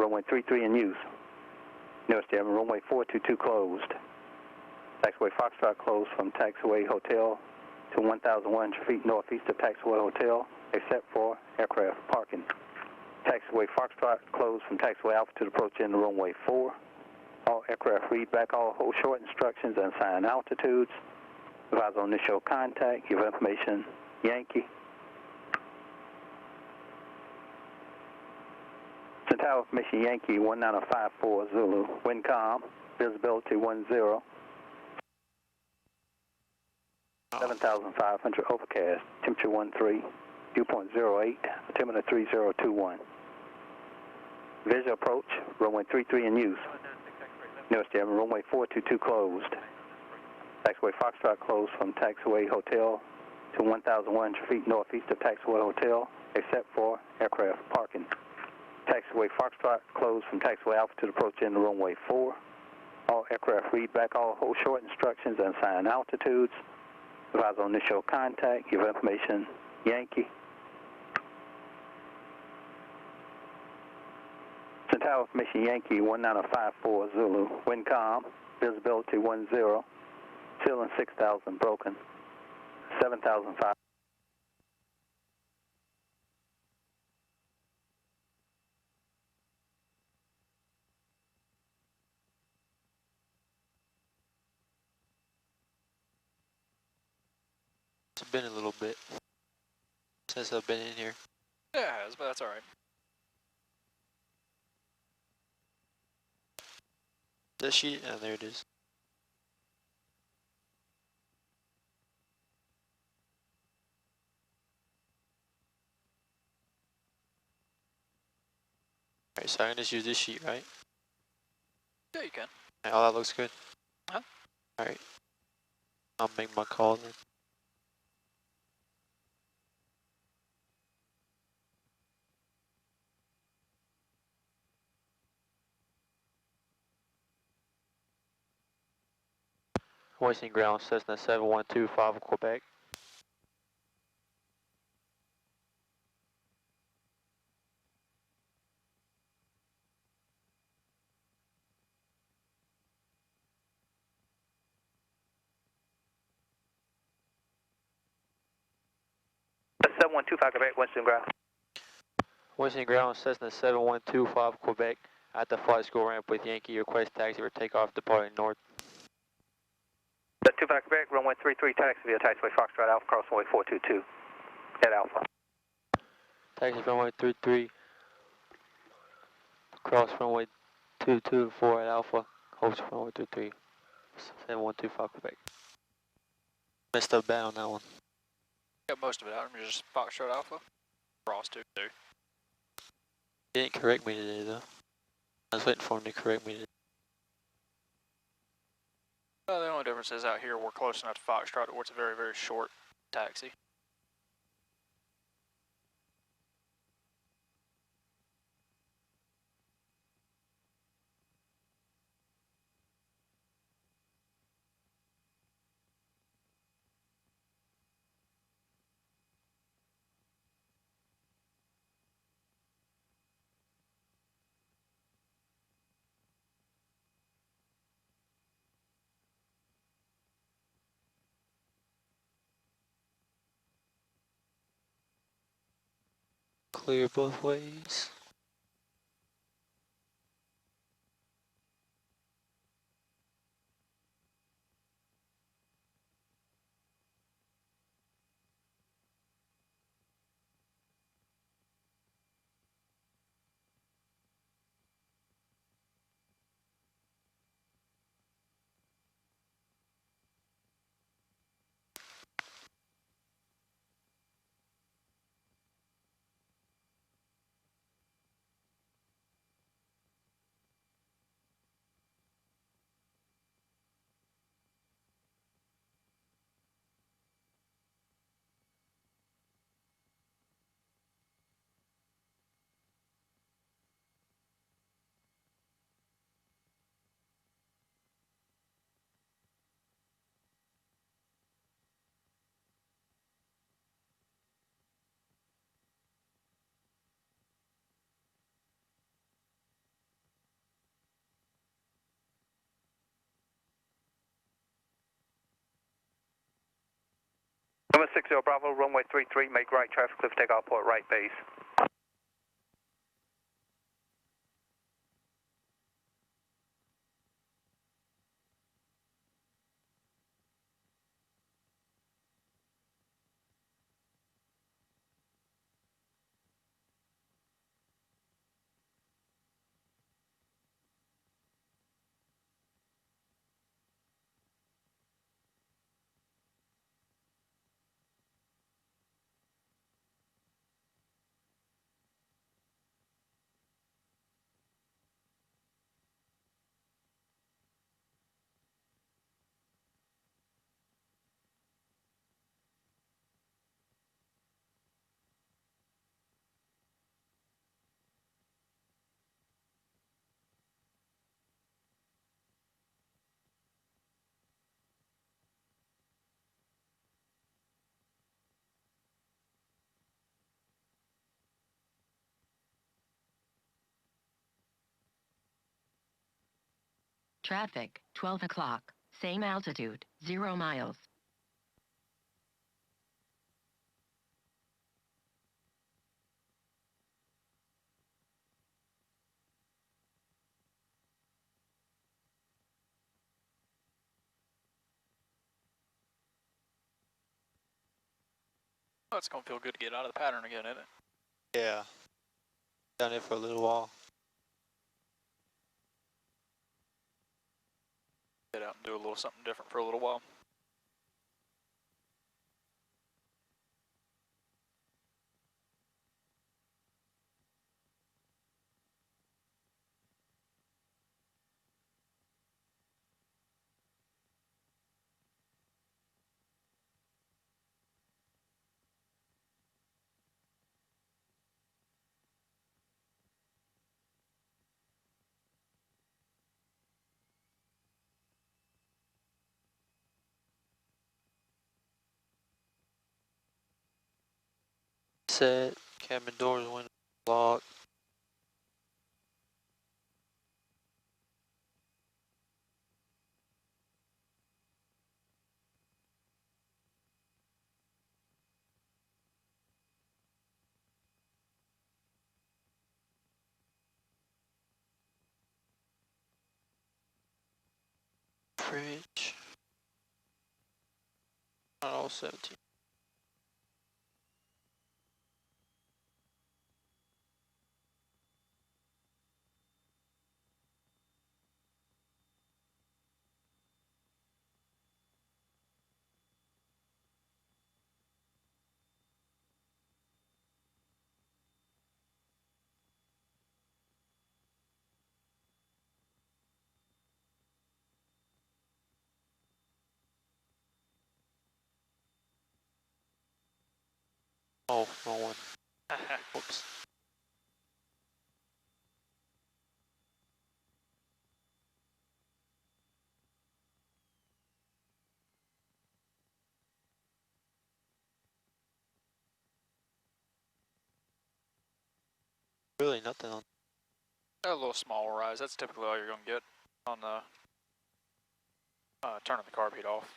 runway 33 in use. Nearest German, runway 422 closed. Taxiway Foxtrot closed from Taxiway Hotel to 1,100 feet northeast of Taxiway Hotel, except for aircraft parking. Taxiway Foxtrot closed from Taxiway Alpha to approach in runway 4. All aircraft read back all hold short instructions and assign altitudes. Advise on initial contact, give information Yankee. Tower information Yankee 19054 Zulu, wind calm, visibility 10, 7,500 overcast, temperature 13, dew point 08, altimeter 3021. Visual approach, runway 33 in use. Nearest German, runway 422 closed. Taxiway Foxtrot closed from Taxiway Hotel to 1,100 feet northeast of Taxiway Hotel, except for aircraft parking. Taxiway Foxtrot closed from Taxiway Alpha to approach in runway 4. All aircraft read back all hold short instructions and assign altitudes. Advise on initial contact, give information Yankee. Tower information Yankee 19054 Zulu, wind calm, visibility 10, ceiling 6,000 broken, 7,500. It's been a little bit since I've been in here. Yeah, it has, but that's alright. That sheet? Oh, there it is. Alright, so I can just use this sheet, right? Yeah, you can. Alright, all that looks good. Huh? Alright. I'll make my call then. Hoisting ground, Cessna 7125 Quebec. That's 7125 Quebec, Winston ground. Hoisting ground, Cessna 7125 Quebec. At the flight school ramp with Yankee, request taxi for takeoff departing north. That's 25 Quebec, runway 33, taxi via Taxiway Foxtrot Alpha, cross runway 422 at Alpha. Taxi runway 33. Cross runway 224 at Alpha. Host runway 33. 7125 Quebec. Messed up bad on that one. Got most of it out. I'm just Foxtrot Alpha. Cross 2-2. He didn't correct me today though. I was waiting for him to correct me today. Well, the only difference is out here we're close enough to Foxtrot where it's a very, very short taxi. Clear both ways. Number 60 Bravo, runway 33, make right, traffic clear for takeoff, port right base. Traffic, 12 o'clock. Same altitude, 0 miles. Oh, it's gonna feel good to get out of the pattern again, isn't it? Yeah. Done it for a little while. Get out and do a little something different for a little while. Set. Cabin doors, windows locked. Fridge. All 17. Oh, wrong one. Whoops. Really nothing on. A little small rise. That's typically all you're gonna get on the turning the carb heat off.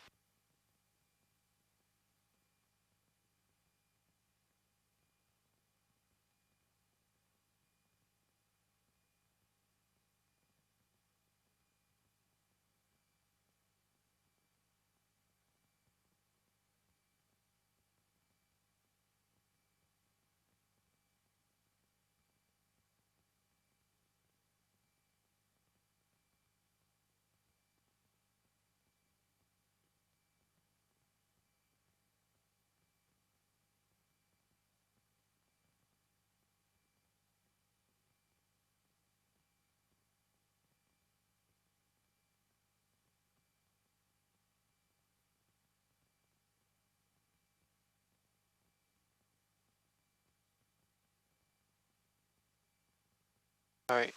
Alright.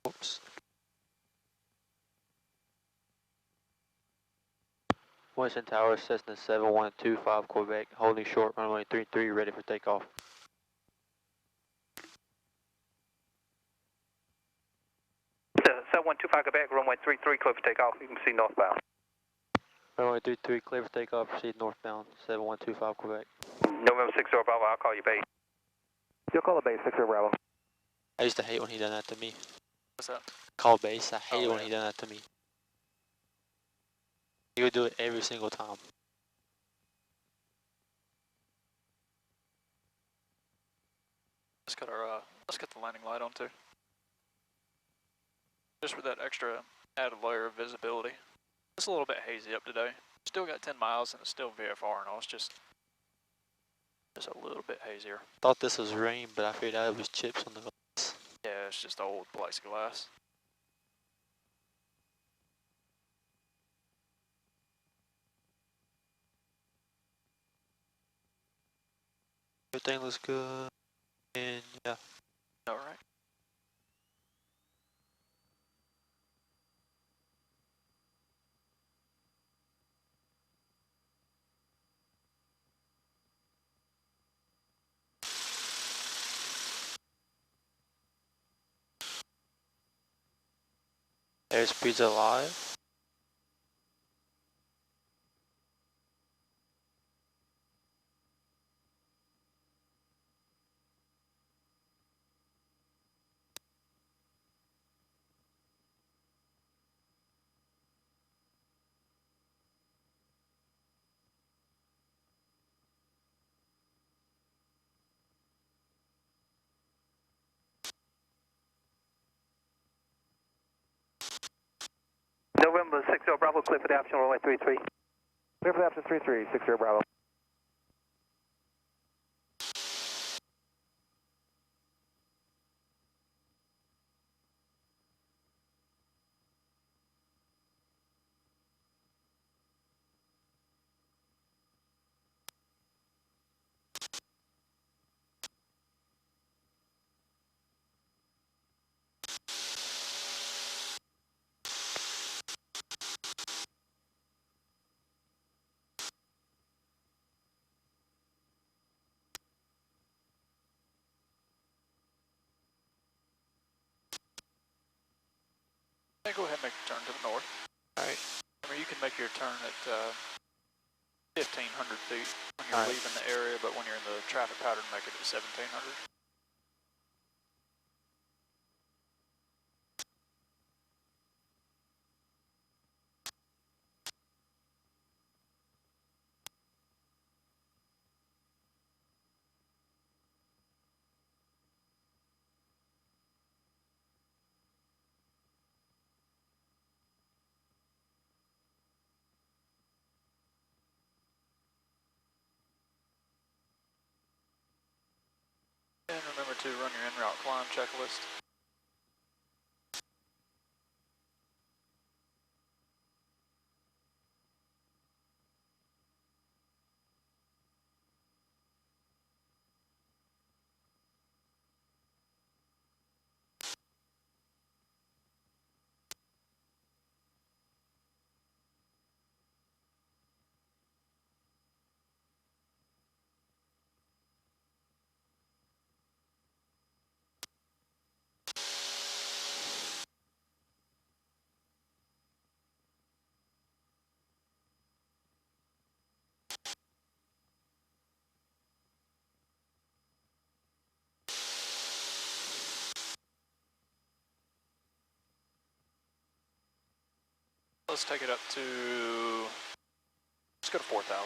Whoops. Western Tower, Cessna 7125 Quebec, holding short, runway 33, ready for takeoff. 7125 Quebec, runway 33, clear for takeoff. You can see northbound. Runway 33, clear for takeoff, proceed northbound, 7125 Quebec. November 60 Bravo, I'll call you base. You'll call the base, 60 Bravo. I used to hate when he done that to me. What's that? Call base, I hate Oh, when he done that to me. He would do it every single time. Let's get the landing light on too. Just with that extra added layer of visibility. It's a little bit hazy up today. Still got 10 miles and it's still VFR and all. It's just a little bit hazier. Thought this was rain, but I figured out it was chips on the glass. Yeah, it's just old plexiglass. Everything looks good, and yeah. All right. Airspeed's alive. November 60 Bravo, clear for the option, runway 33. Clear for the option 33, 60 Bravo. Hey, go ahead and make your turn to the north. All right. I mean, you can make your turn at 1,500 feet when you're All right. leaving the area, but when you're in the traffic pattern, make it at 1,700. And remember to run your en route climb checklist. Let's take it up to, let's go to 4,000.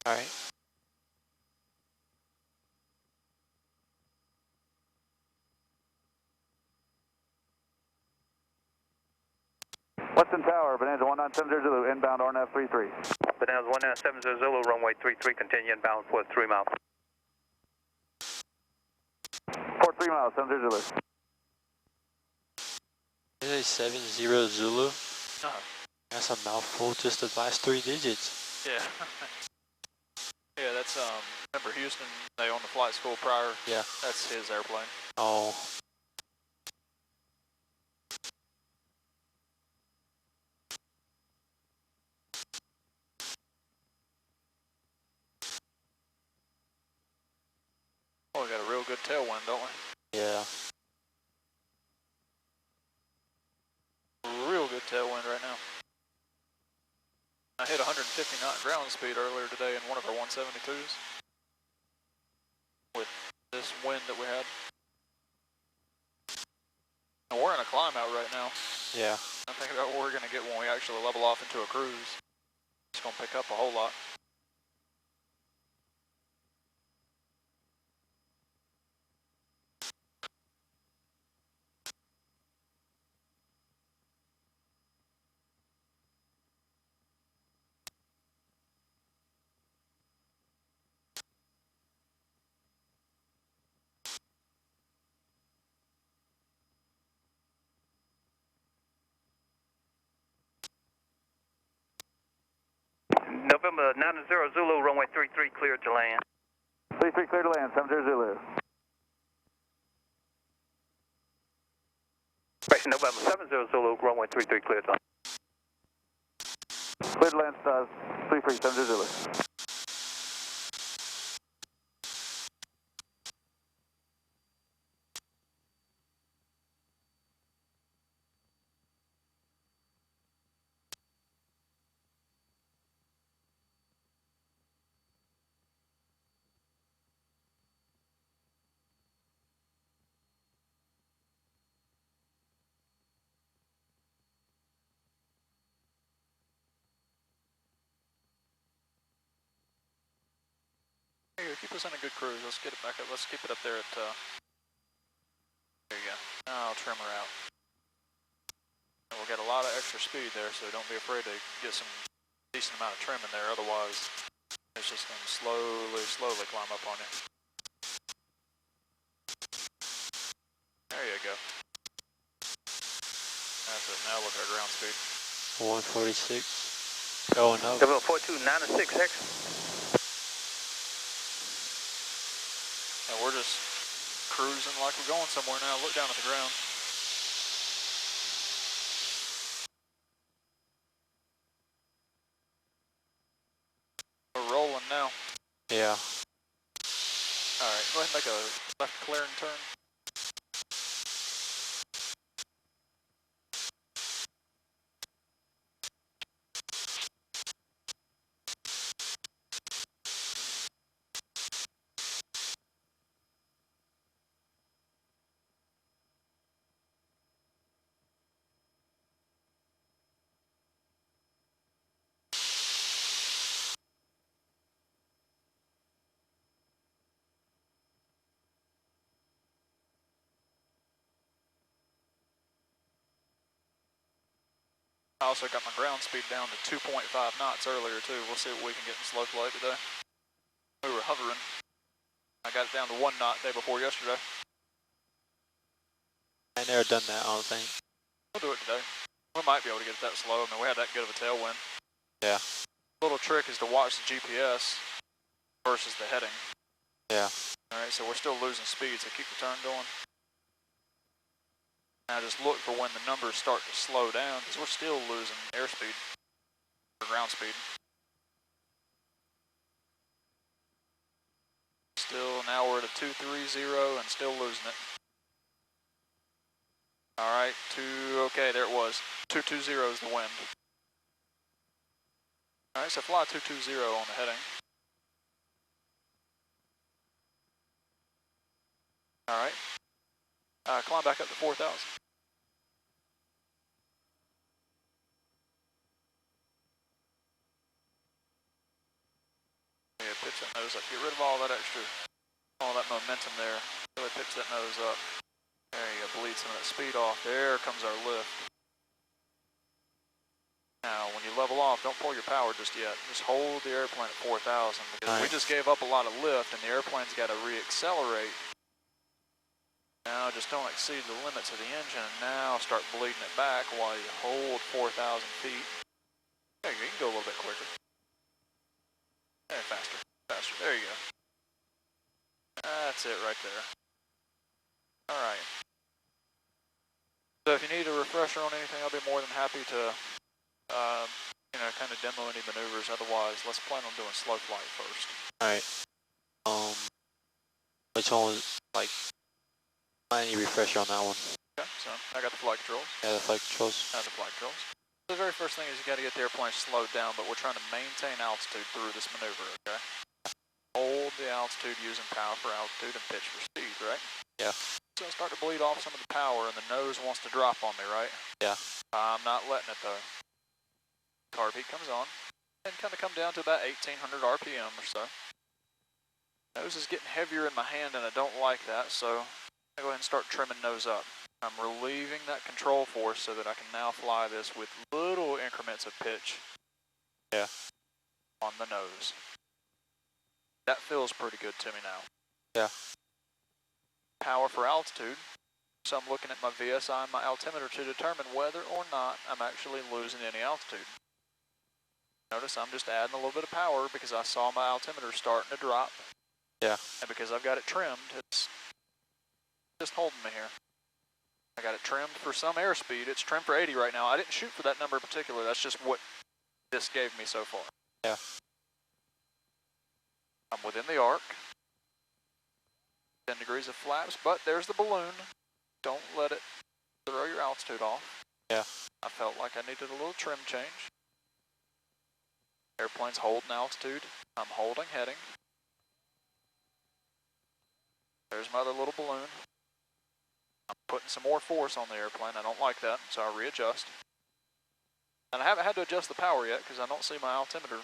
All right. Western Tower, Bonanza 1970 Zulu, inbound RNF 33. Bonanza 1970 Zulu, runway 33, continue inbound for 3 miles. For 3 miles, 70 Zulu. Is it 70 Zulu? Uh-huh. That's a mouthful, just the last 3 digits. Yeah. Yeah, that's, remember Houston, they owned the flight school prior? Yeah. That's his airplane. Oh. Oh, we got a real good tailwind, don't we? Yeah. hit 150 knot ground speed earlier today in one of our 172s with this wind that we had. And we're in a climb out right now. Yeah. I'm thinking about what we're going to get when we actually level off into a cruise. It's going to pick up a whole lot. November 90 Zulu, runway 33 cleared to land. 33 clear to land, 70 Zulu. Correction, November 70 Zulu, runway 33 cleared to land. Clear to land, 33, 70 Zulu. Here, keep us on a good cruise. Let's get it back up. Let's keep it up there at, there you go. Now I'll trim her out. And we'll get a lot of extra speed there, so don't be afraid to get some decent amount of trim in there. Otherwise, it's just going to slowly climb up on you. There you go. That's it. Now look at our ground speed. 146. Going up. November 4296X. And we're just cruising like we're going somewhere now. Look down at the ground. We're rolling now. Yeah. Alright, go ahead and make a left clearing turn. I also got my ground speed down to 2.5 knots earlier too. We'll see what we can get in slow flight today. We were hovering. I got it down to 1 knot day before yesterday. I ain't never done that, I don't think. We'll do it today. We might be able to get it that slow. I mean, we had that good of a tailwind. Yeah. Little trick is to watch the GPS versus the heading. Yeah. Alright, so we're still losing speed, so keep the turn going. Now just look for when the numbers start to slow down, because we're still losing airspeed, or ground speed. Still, now we're at a 230 and still losing it. Alright, okay, there it was. 220 is the wind. Alright, so fly 220 on the heading. Alright. Climb back up to 4,000. Yeah, pitch that nose up. Get rid of all that momentum there. Really pitch that nose up. There you go, bleed some of that speed off. There comes our lift. Now, when you level off, don't pull your power just yet. Just hold the airplane at 4,000 because we just gave up a lot of lift and the airplane's got to re-accelerate. Now, just don't exceed the limits of the engine and now start bleeding it back while you hold 4,000 feet. There you go, you can go a little bit quicker. There, faster, faster, there you go. That's it right there. Alright. So if you need a refresher on anything, I'll be more than happy to, kind of demo any maneuvers. Otherwise, let's plan on doing slow flight first. Alright. Which one was, I need a refresher on that one. Okay, so I got the flight controls. Yeah, the flight controls. I have the flight controls. The very first thing is you got to get the airplane slowed down, but we're trying to maintain altitude through this maneuver, okay? Hold the altitude using power for altitude and pitch for speed, right? Yeah. So I start to bleed off some of the power and the nose wants to drop on me, right? Yeah. I'm not letting it though. Carb heat comes on and kind of come down to about 1800 RPM or so. Nose is getting heavier in my hand and I don't like that, so I go ahead and start trimming nose up. I'm relieving that control force so that I can now fly this with little increments of pitch. Yeah. On the nose. That feels pretty good to me now. Yeah. Power for altitude. So I'm looking at my VSI and my altimeter to determine whether or not I'm actually losing any altitude. Notice I'm just adding a little bit of power because I saw my altimeter starting to drop. Yeah. And because I've got it trimmed, it's just holding me here. I got it trimmed for some airspeed. It's trimmed for 80 right now. I didn't shoot for that number in particular. That's just what this gave me so far. Yeah. I'm within the arc. 10 degrees of flaps, but there's the balloon. Don't let it throw your altitude off. Yeah. I felt like I needed a little trim change. Airplane's holding altitude. I'm holding heading. There's my other little balloon. I'm putting some more force on the airplane. I don't like that, so I readjust. And I haven't had to adjust the power yet because I don't see my altimeter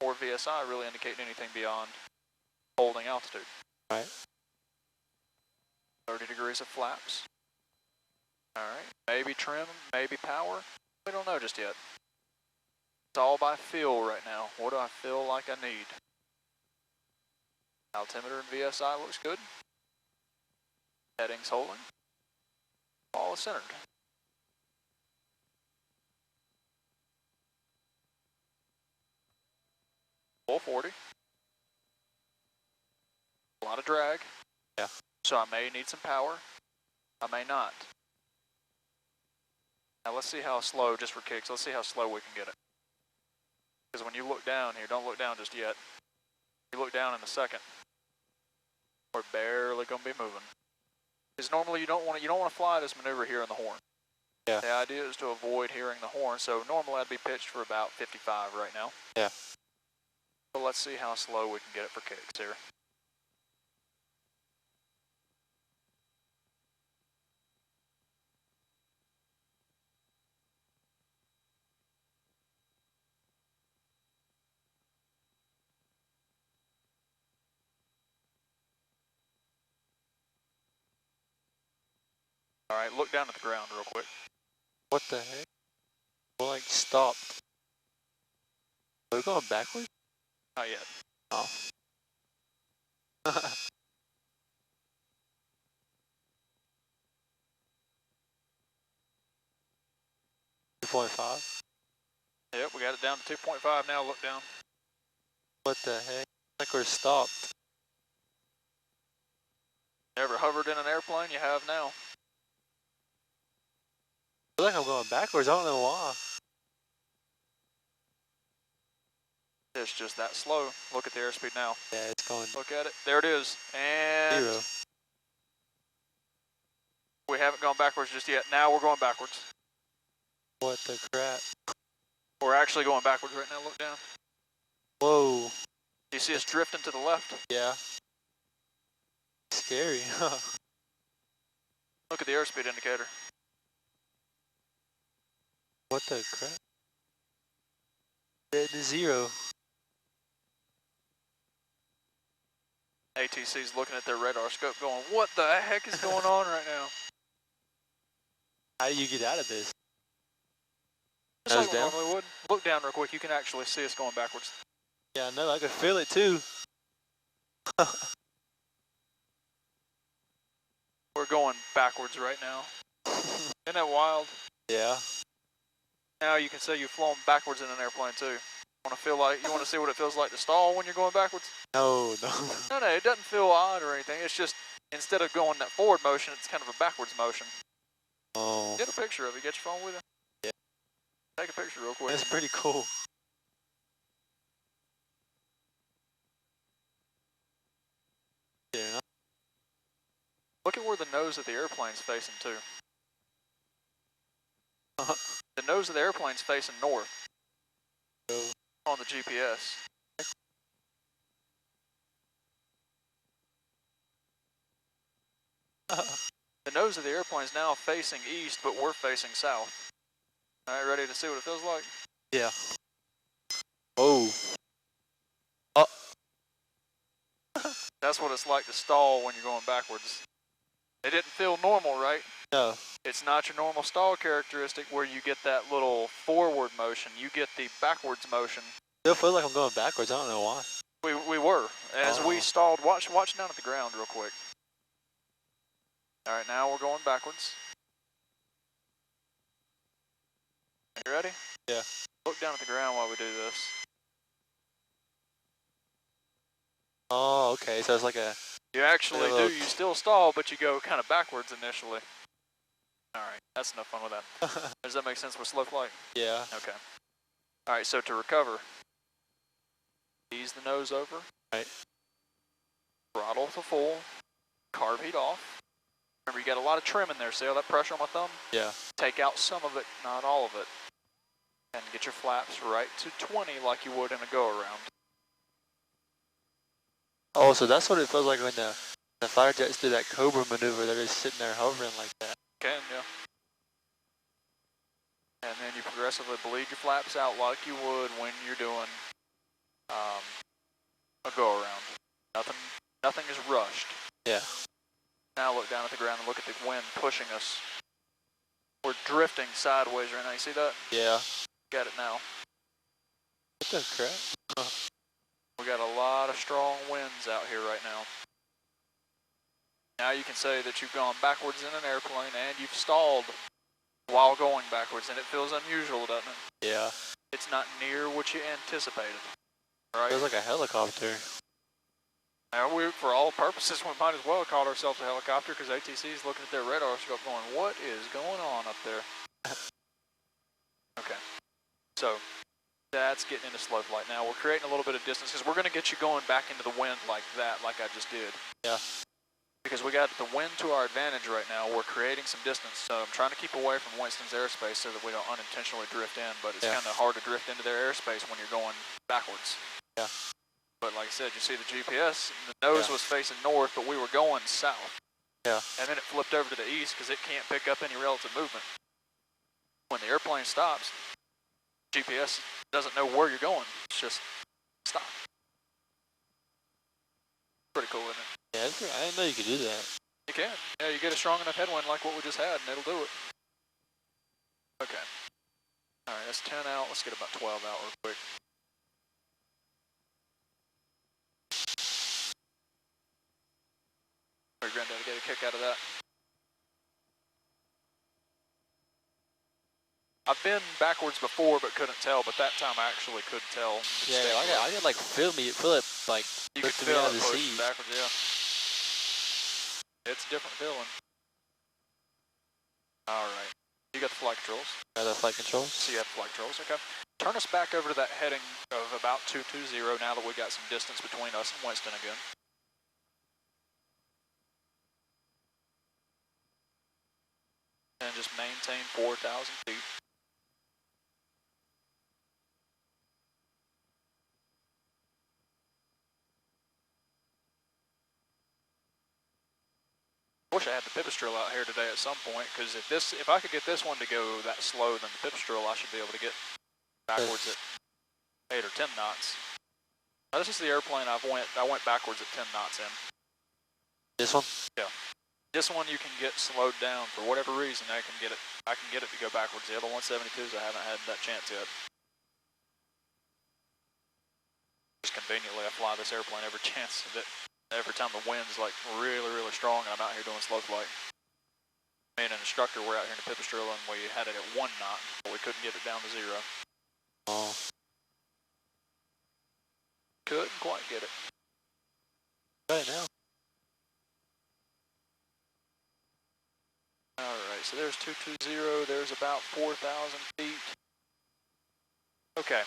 or VSI really indicating anything beyond holding altitude. Right. 30 degrees of flaps. Alright, maybe trim, maybe power. We don't know just yet. It's all by feel right now. What do I feel like I need? Altimeter and VSI looks good. Heading's holding. Ball is centered. Full 40. A lot of drag. Yeah. So I may need some power. I may not. Now let's see how slow, just for kicks, let's see how slow we can get it. Because when you look down here, don't look down just yet. You look down in a second. We're barely gonna be moving. Because normally you don't want to fly this maneuver here in the horn. Yeah. The idea is to avoid hearing the horn, so normally I'd be pitched for about 55 right now. Yeah. So let's see how slow we can get it for kicks here. Alright, look down at the ground real quick. What the heck? We're like stopped. Are we going backwards? Not yet. Oh. 2.5? Yep, we got it down to 2.5 now, look down. What the heck? Like we're stopped. Ever hovered in an airplane? You have now. I feel like I'm going backwards, I don't know why. It's just that slow. Look at the airspeed now. Yeah, it's going Look at it. There it is. And 0. we haven't gone backwards just yet. Now we're going backwards. What the crap? We're actually going backwards right now. Look down. Whoa. You see us drifting to the left? Yeah. Scary. Look at the airspeed indicator. What the crap? Red to 0. ATC's looking at their radar scope going, what the heck is going on right now? How do you get out of this? Just Nose like we down? normally would. Look down real quick. You can actually see us going backwards. Yeah, I know. I can feel it too. We're going backwards right now. Isn't that wild? Yeah. Now you can say you've flown backwards in an airplane too. You want to see what it feels like to stall when you're going backwards? No. No, it doesn't feel odd or anything. It's just instead of going that forward motion, it's kind of a backwards motion. Oh. Get a picture of it. Get your phone with you. Yeah. Take a picture real quick. That's pretty cool. Yeah. Look at where the nose of the airplane's facing too. The nose of the airplane's facing north on the GPS. The nose of the airplane's now facing east, but we're facing south. All right, ready to see what it feels like? Yeah. Oh. Oh. That's what it's like to stall when you're going backwards. It didn't feel normal, right? No. It's not your normal stall characteristic where you get that little forward motion. You get the backwards motion. Still feel like I'm going backwards. I don't know why. We were. As we stalled, watch down at the ground real quick. All right, now we're going backwards. You ready? Yeah. Look down at the ground while we do this. Oh, okay. So it's like a... You actually Hello. do. You still stall, but you go kind of backwards initially. All right, that's enough fun with that. Does that make sense with slow flight? Yeah. Okay. All right, so to recover, ease the nose over. Right. Throttle to full. Carb heat off. Remember, you got a lot of trim in there. See all that pressure on my thumb? Yeah. Take out some of it, not all of it. And get your flaps right to 20 like you would in a go-around. Oh, so that's what it feels like when the fighter jets do that Cobra maneuver. They're just sitting there hovering like that. Can, yeah. And then you progressively bleed your flaps out like you would when you're doing a go-around. Nothing is rushed. Yeah. Now look down at the ground and look at the wind pushing us. We're drifting sideways right now. You see that? Yeah. Got it now. What the crap? We got a lot of strong winds out here right now. Now you can say that you've gone backwards in an airplane and you've stalled while going backwards, and it feels unusual, doesn't it? Yeah. It's not near what you anticipated, right? Feels like a helicopter. Now, for all purposes, we might as well call ourselves a helicopter because ATC is looking at their radar scope going, what is going on up there? Okay. So, that's getting into slow flight. Now, we're creating a little bit of distance because we're going to get you going back into the wind like that, like I just did. Yeah. Because we got the wind to our advantage right now. We're creating some distance. So I'm trying to keep away from Winston's airspace so that we don't unintentionally drift in, but it's kind of hard to drift into their airspace when you're going backwards. Yeah. But like I said, you see the GPS, the nose was facing north, but we were going south. Yeah. And then it flipped over to the east because it can't pick up any relative movement. When the airplane stops, GPS doesn't know where you're going. It's just stop. Pretty cool, isn't it? Yeah, I didn't know you could do that. You can. Yeah, you get a strong enough headwind like what we just had, and it'll do it. Okay. All right, that's 10 out. Let's get about 12 out real quick. Your granddaddy get a kick out of that. I've been backwards before, but couldn't tell. But that time I actually could tell. Yeah, I could like feel it like you could lifting me feel out it of the pushing seat. backwards. Yeah. It's a different feeling. All right. You got the flight controls. Are the flight controls? So you have flight controls. Okay. Turn us back over to that heading of about 220 now that we got some distance between us and Winston again. And just maintain 4,000 feet. I wish I had the pipistrel out here today at some point, because if I could get this one to go that slow, then the pipistrel I should be able to get backwards at 8 or 10 knots. Now this is the airplane I went backwards at 10 knots in. This one? Yeah. This one you can get slowed down for whatever reason. I can get it to go backwards. The other 172s I haven't had that chance yet. Just conveniently I fly this airplane every chance that every time the wind's like really, really strong and I'm out here doing slow flight. Me and an instructor were out here in the pipistrel and we had it at 1 knot, but we couldn't get it down to 0. Oh. Couldn't quite get it. Right now. Alright, so there's 220, there's about 4,000 feet. Okay.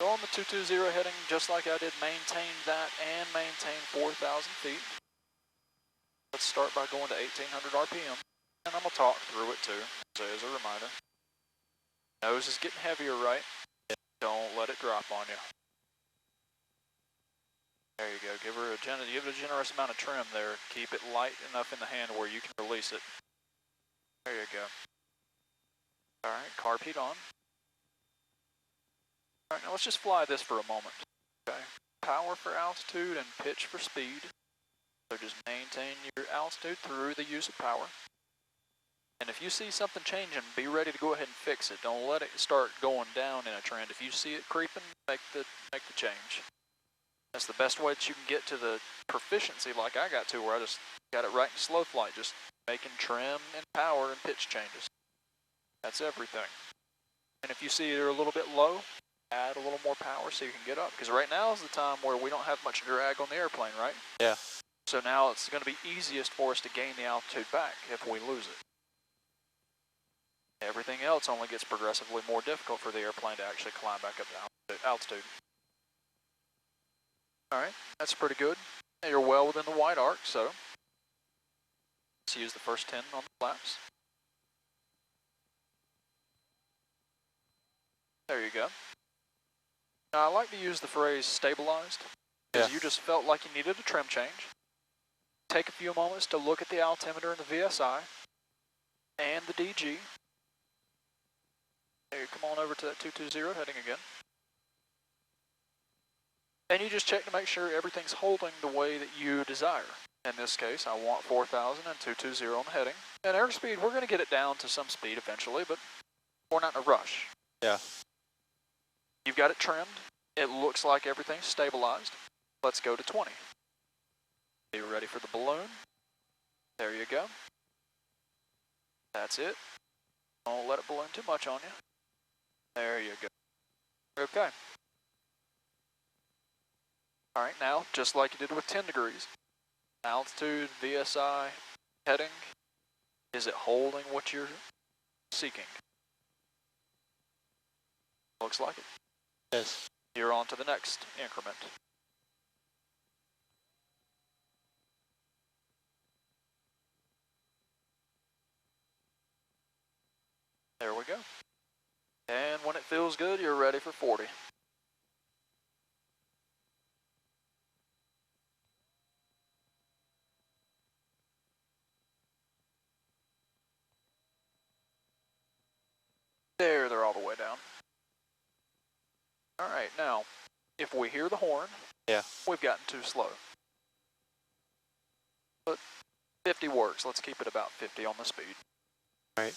So on the 220 heading, just like I did, maintain that and maintain 4,000 feet. Let's start by going to 1,800 RPM. And I'm going to talk through it too, so as a reminder. Nose is getting heavier, right? Don't let it drop on you. There you go. Give it a generous amount of trim there. Keep it light enough in the hand where you can release it. There you go. All right, carb heat on. All right, now let's just fly this for a moment. Okay. Power for altitude and pitch for speed. So just maintain your altitude through the use of power. And if you see something changing, be ready to go ahead and fix it. Don't let it start going down in a trend. If you see it creeping, make the change. That's the best way that you can get to the proficiency like I got to, where I just got it right in slow flight, just making trim and power and pitch changes. That's everything. And if you see you're a little bit low, add a little more power so you can get up. Because right now is the time where we don't have much drag on the airplane, right? Yeah. So now it's going to be easiest for us to gain the altitude back if we lose it. Everything else only gets progressively more difficult for the airplane to actually climb back up to altitude. All right, that's pretty good. You're well within the white arc, so let's use the first 10 on the flaps. There you go. Now, I like to use the phrase stabilized, because you just felt like you needed a trim change. Take a few moments to look at the altimeter and the VSI and the DG. There, come on over to that 220 heading again. And you just check to make sure everything's holding the way that you desire. In this case, I want 4,000 and 220 on the heading. And airspeed, we're going to get it down to some speed eventually, but we're not in a rush. Yeah. You've got it trimmed. It looks like everything's stabilized. Let's go to 20. Be ready for the balloon. There you go. That's it. Don't let it balloon too much on you. There you go. Okay. All right, now, just like you did with 10 degrees, altitude, VSI, heading, is it holding what you're seeking? Looks like it. Yes. You're on to the next increment. There we go. And when it feels good, you're ready for 40. There, they're all the way down. All right, now, if we hear the horn, we've gotten too slow. But 50 works. Let's keep it about 50 on the speed. All right.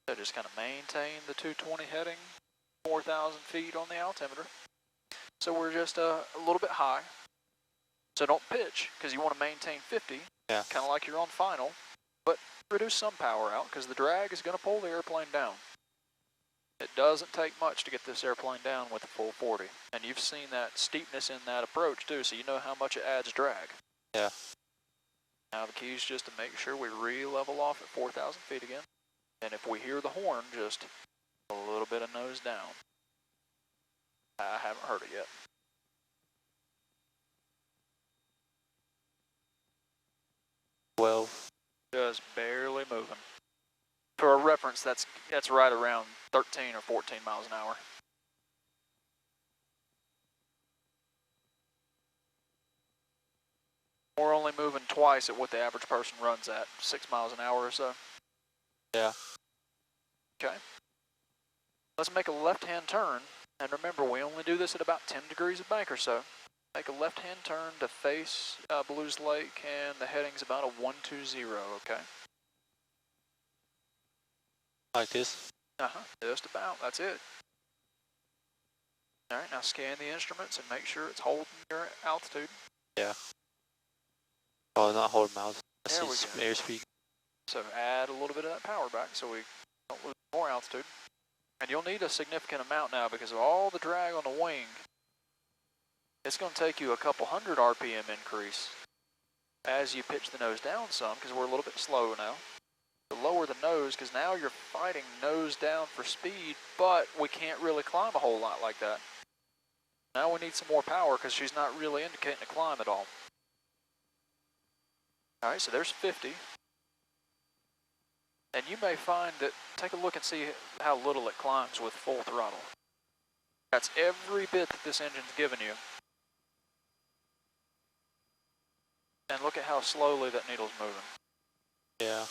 So just kind of maintain the 220 heading, 4,000 feet on the altimeter. So we're just a little bit high. So don't pitch, because you want to maintain 50, kind of like you're on final, but reduce some power out, because the drag is going to pull the airplane down. It doesn't take much to get this airplane down with a full 40. And you've seen that steepness in that approach too, so you know how much it adds drag. Yeah. Now the key is just to make sure we re-level off at 4,000 feet again. And if we hear the horn, just a little bit of nose down. I haven't heard it yet. Well, just barely moving. For a reference, that's right around 13 or 14 miles an hour. We're only moving twice at what the average person runs at, 6 miles an hour or so. Yeah. Okay. Let's make a left-hand turn, and remember, we only do this at about 10 degrees of bank or so. Make a left-hand turn to face Blues Lake, and the heading's about a 120, okay? Like this? Just about, that's it. All right, now scan the instruments and make sure it's holding your altitude. Yeah. Oh, not holding mouse. There we That's go. airspeed. So add a little bit of that power back so we don't lose more altitude. And you'll need a significant amount now because of all the drag on the wing. It's going to take you a couple hundred RPM increase as you pitch the nose down some, because we're a little bit slow now. To lower the nose, because now you're fighting nose down for speed, but we can't really climb a whole lot like that. Now we need some more power because she's not really indicating a climb at all. All right, so there's 50. And you may find that, take a look and see how little it climbs with full throttle. That's every bit that this engine's given you. And look at how slowly that needle's moving. Yeah.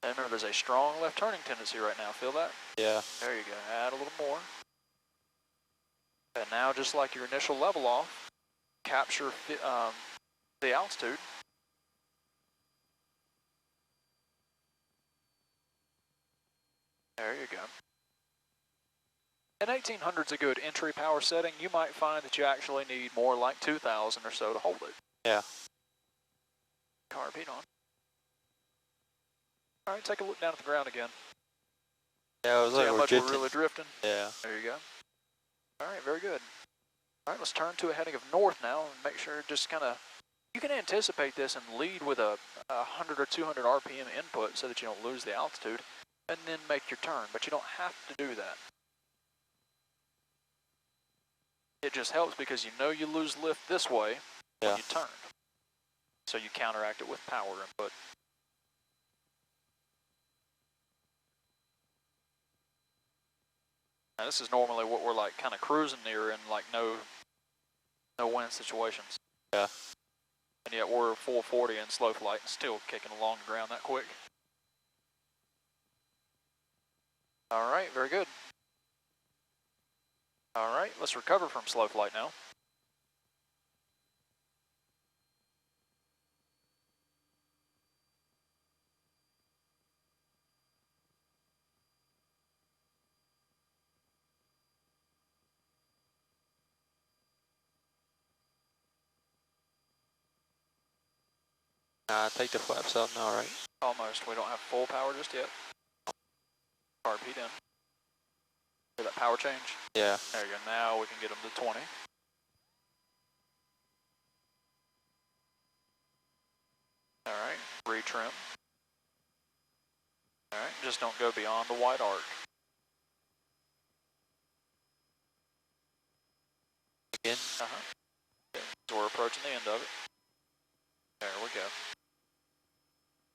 And remember, there's a strong left turning tendency right now. Feel that? Yeah. There you go. Add a little more. And now, just like your initial level off, capture the altitude. There you go. And 1800's a good entry power setting. You might find that you actually need more like 2000 or so to hold it. Yeah. Carb heat on. All right, take a look down at the ground again. Yeah, it was See like how we're much drifting. we're really drifting? Yeah. There you go. All right, very good. All right, let's turn to a heading of north now and make sure just kind of, you can anticipate this and lead with a 100 or 200 RPM input so that you don't lose the altitude, and then make your turn, but you don't have to do that. It just helps because you know you lose lift this way when you turn. So you counteract it with power input. Now this is normally what we're like kind of cruising near in like no wind situations. Yeah. And yet we're full 40 in slow flight and still kicking along the ground that quick. All right, very good. All right, let's recover from slow flight now. Take the flaps up now, right? Almost. We don't have full power just yet. Carb heat in. Hear that power change? Yeah. There you go. Now we can get them to 20. All right. Retrim. All right. Just don't go beyond the white arc. Again? Okay. So we're approaching the end of it. There we go.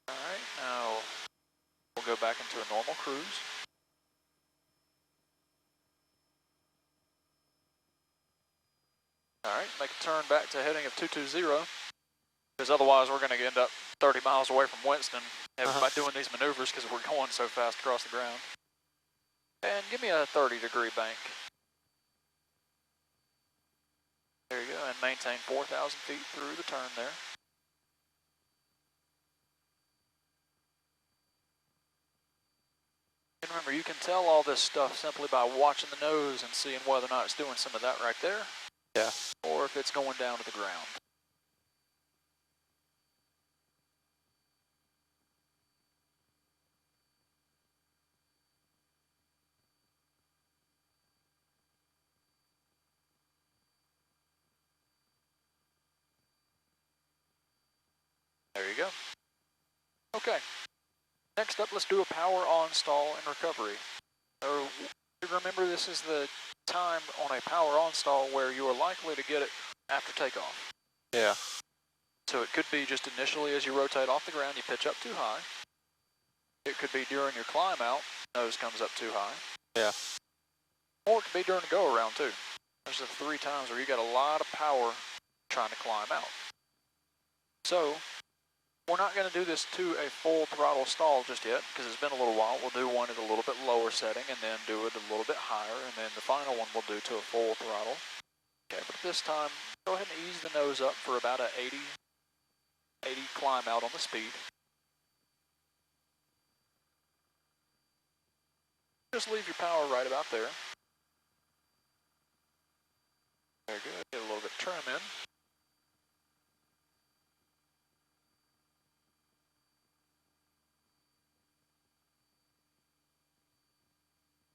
All right. Now we'll go back into a normal cruise. All right, make a turn back to heading of 220, because otherwise we're going to end up 30 miles away from Winston by doing these maneuvers because we're going so fast across the ground. And give me a 30-degree bank. There you go, and maintain 4,000 feet through the turn there. And remember, you can tell all this stuff simply by watching the nose and seeing whether or not it's doing some of that right there. Yeah. Or if it's going down to the ground. There you go. Okay. Next up, let's do a power on stall and recovery. So remember, this is the time on a power on stall where you are likely to get it after takeoff. Yeah. So it could be just initially as you rotate off the ground, you pitch up too high. It could be during your climb out, nose comes up too high. Yeah. Or it could be during the go around too. There's the 3 times where you got a lot of power trying to climb out. So we're not going to do this to a full throttle stall just yet because it's been a little while. We'll do one at a little bit lower setting and then do it a little bit higher, and then the final one we'll do to a full throttle. Okay, but this time, go ahead and ease the nose up for about a 80 climb out on the speed. Just leave your power right about there. Very good. Get a little bit of trim in.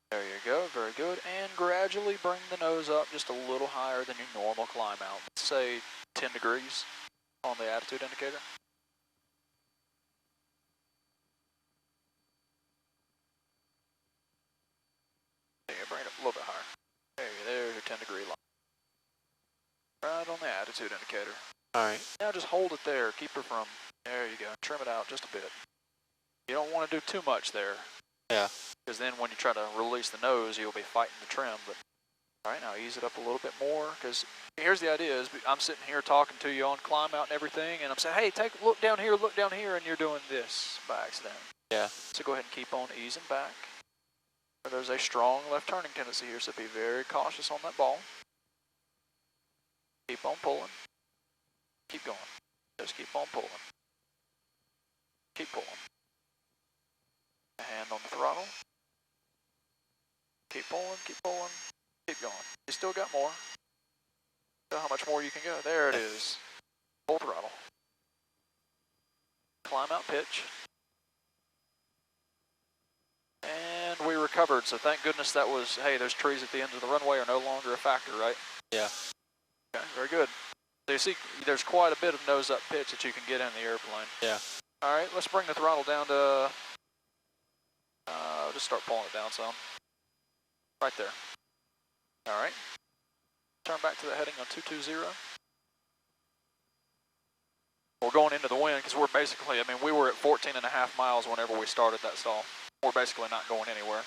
There you go, very good. And gradually bring the nose up just a little higher than your normal climb out. Let's say 10 degrees on the attitude indicator. There, bring it up a little bit higher. There's your 10-degree line. Right on the attitude indicator. All right. Now just hold it there. Keep her from, there you go. Trim it out just a bit. You don't want to do too much there. Yeah. Because then when you try to release the nose, you'll be fighting the trim. But all right, now ease it up a little bit more. Because here's the idea: is I'm sitting here talking to you on climb out and everything, and I'm saying, hey, look down here, and you're doing this by accident. Yeah. So go ahead and keep on easing back. There's a strong left turning tendency here, so be very cautious on that ball. Keep on pulling. Keep going. Just keep on pulling. Keep pulling. Hand on the throttle. Keep pulling, keep pulling, keep going. You still got more. So how much more you can go. There it is. Full throttle. Climb out pitch. And we recovered, so thank goodness that was, hey, those trees at the end of the runway are no longer a factor, right? Yeah. Okay, very good. So you see, there's quite a bit of nose up pitch that you can get in the airplane. Yeah. All right, let's bring the throttle down to, just start pulling it down some. Right there. All right. Turn back to the heading on 220. We're going into the wind because we're basically, we were at 14.5 miles whenever we started that stall. We're basically not going anywhere.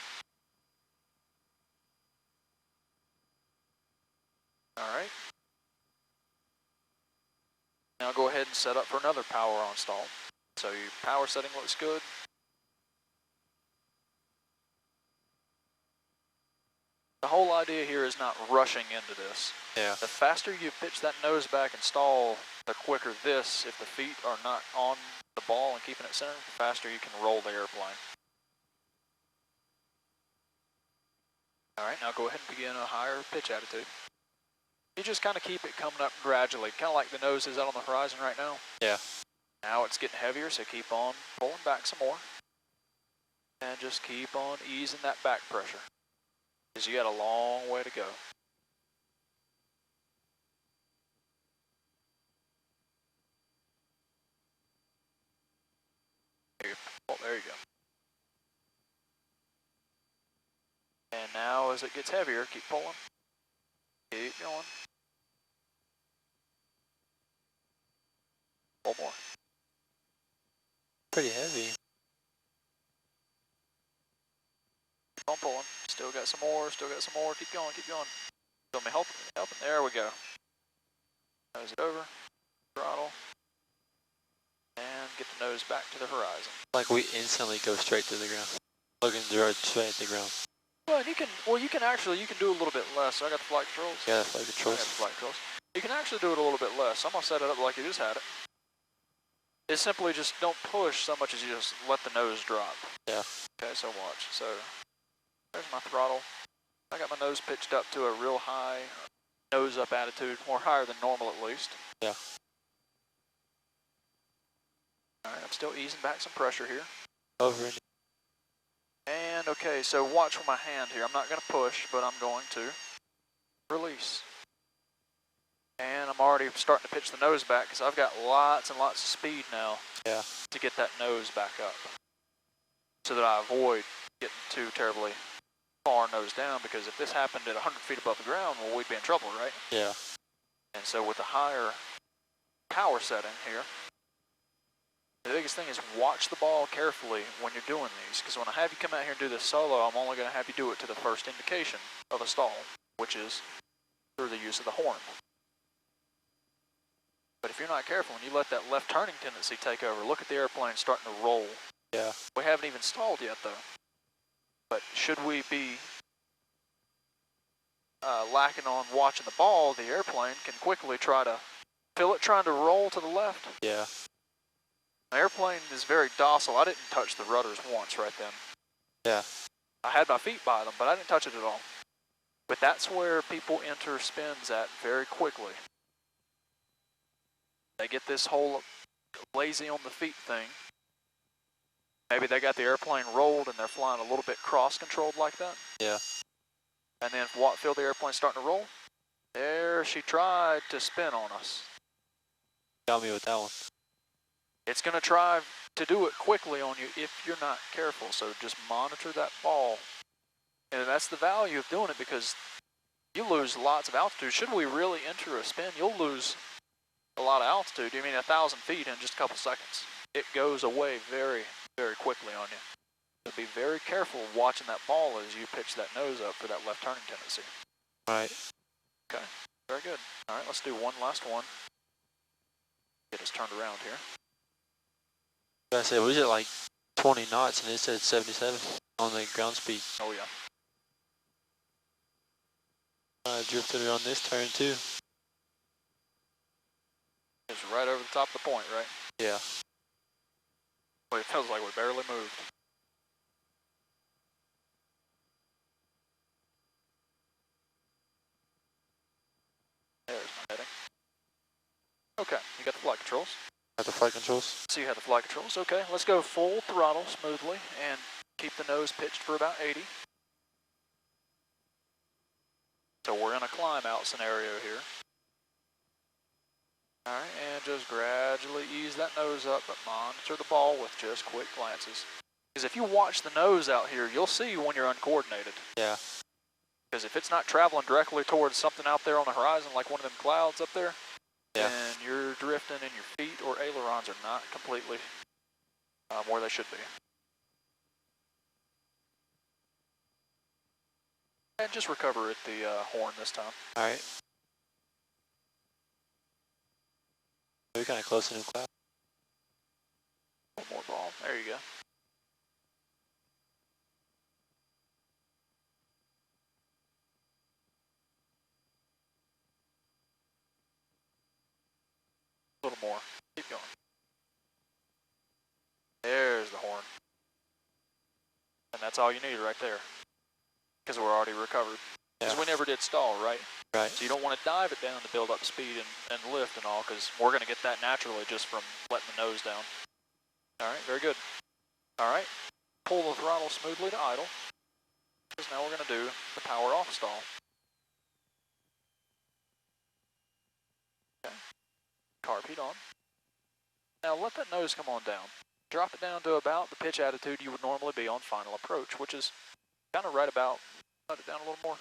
All right. Now go ahead and set up for another power on stall. So your power setting looks good. The whole idea here is not rushing into this. Yeah. The faster you pitch that nose back and stall, the quicker this, if the feet are not on the ball and keeping it centered, the faster you can roll the airplane. All right, now go ahead and begin a higher pitch attitude. You just kind of keep it coming up gradually, kind of like the nose is out on the horizon right now. Yeah. Now it's getting heavier, so keep on pulling back some more. And just keep on easing that back pressure, because you got a long way to go. There you go. And now as it gets heavier, keep pulling. Keep going. One more. Pretty heavy. Keep on pulling. Still got some more, still got some more. Keep going, keep going. Feel me helping, helping. There we go. Nose it over. Throttle. And get the nose back to the horizon. Like we instantly go straight to the ground. Looking straight at the ground. Well, you can do a little bit less. So I got the flight controls. Yeah, flight I got controls. the flight controls. You can actually do it a little bit less. I'm gonna set it up like you just had it. It's simply just don't push so much as you just let the nose drop. Yeah. Okay, so watch. So there's my throttle. I got my nose pitched up to a real high nose up attitude, more higher than normal at least. Yeah. All right, I'm still easing back some pressure here. Over and And okay, so watch with my hand here. I'm not going to push, but I'm going to release. And I'm already starting to pitch the nose back because I've got lots and lots of speed now. Yeah. To get that nose back up, so that I avoid getting too terribly far nose down, because if this happened at 100 feet above the ground, well, we'd be in trouble, right? Yeah. And so with the higher power setting here, the biggest thing is watch the ball carefully when you're doing these, because when I have you come out here and do this solo, I'm only going to have you do it to the first indication of a stall, which is through the use of the horn. But if you're not careful and you let that left turning tendency take over, look at the airplane starting to roll. Yeah. We haven't even stalled yet though. But should we be lacking on watching the ball, the airplane can quickly try to feel it trying to roll to the left. Yeah. The airplane is very docile. I didn't touch the rudders once right then. Yeah. I had my feet by them, but I didn't touch it at all. But that's where people enter spins at very quickly. They get this whole lazy on the feet thing. Maybe they got the airplane rolled and they're flying a little bit cross-controlled like that. Yeah. And then feel the airplane starting to roll. There she tried to spin on us. Got me with that one. It's going to try to do it quickly on you if you're not careful. So just monitor that ball. And that's the value of doing it, because you lose lots of altitude. Should we really enter a spin, you'll lose a lot of altitude. 1,000 feet in just a couple seconds. It goes away very, very quickly on you. So be very careful watching that ball as you pitch that nose up for that left turning tendency. Right. Okay, very good. All right, let's do one last one. Get us turned around here. Like I said, we was at like 20 knots and it said 77 on the ground speed. Oh yeah. I drifted it on this turn too. It's right over the top of the point, right? Yeah. Well, it feels like we barely moved. There's my heading. Okay, you got the flight controls. Got the flight controls. So you have the flight controls. Okay, let's go full throttle smoothly and keep the nose pitched for about 80. So we're in a climb out scenario here. All right, and just gradually ease that nose up, but monitor the ball with just quick glances. Because if you watch the nose out here, you'll see when you're uncoordinated. Yeah. Because if it's not traveling directly towards something out there on the horizon, like one of them clouds up there, yeah, then you're drifting and your feet or ailerons are not completely where they should be. And just recover at the horn this time. All right. We're kind of close to new cloud. One more ball. There you go. A little more. Keep going. There's the horn. And that's all you need right there. Because we're already recovered. Because we never did stall, right? Right. So you don't want to dive it down to build up speed and lift and all, because we're going to get that naturally just from letting the nose down. All right, very good. All right, pull the throttle smoothly to idle. Because now we're going to do the power off stall. Okay, carb heat on. Now let that nose come on down. Drop it down to about the pitch attitude you would normally be on final approach, which is kind of right about, let it down a little more.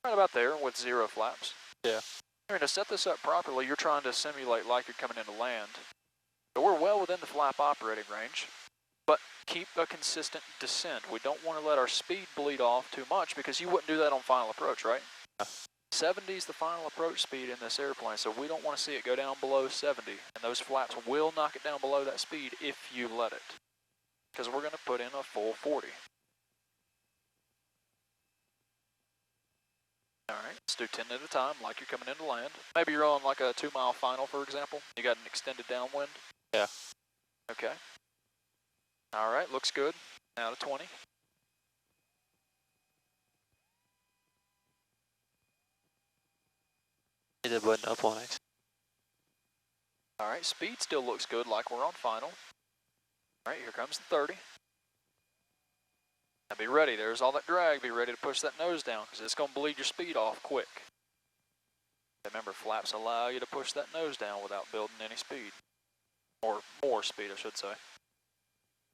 Right about there with 0 flaps. Yeah. Here, to set this up properly, you're trying to simulate like you're coming into land. So we're well within the flap operating range, but keep a consistent descent. We don't want to let our speed bleed off too much because you wouldn't do that on final approach, right? 70 is the final approach speed in this airplane, so we don't want to see it go down below 70. And those flaps will knock it down below that speed if you let it. Because we're going to put in a full 40. All right, let's do 10 at a time, like you're coming into land. Maybe you're on like a 2-mile final, for example. You got an extended downwind. Yeah. Okay. All right, looks good. Now to 20. Hit the button up on X. All right, speed still looks good, like we're on final. All right, here comes the 30. Now be ready, there's all that drag, be ready to push that nose down because it's going to bleed your speed off quick. Remember, flaps allow you to push that nose down without building any speed. Or more speed, I should say.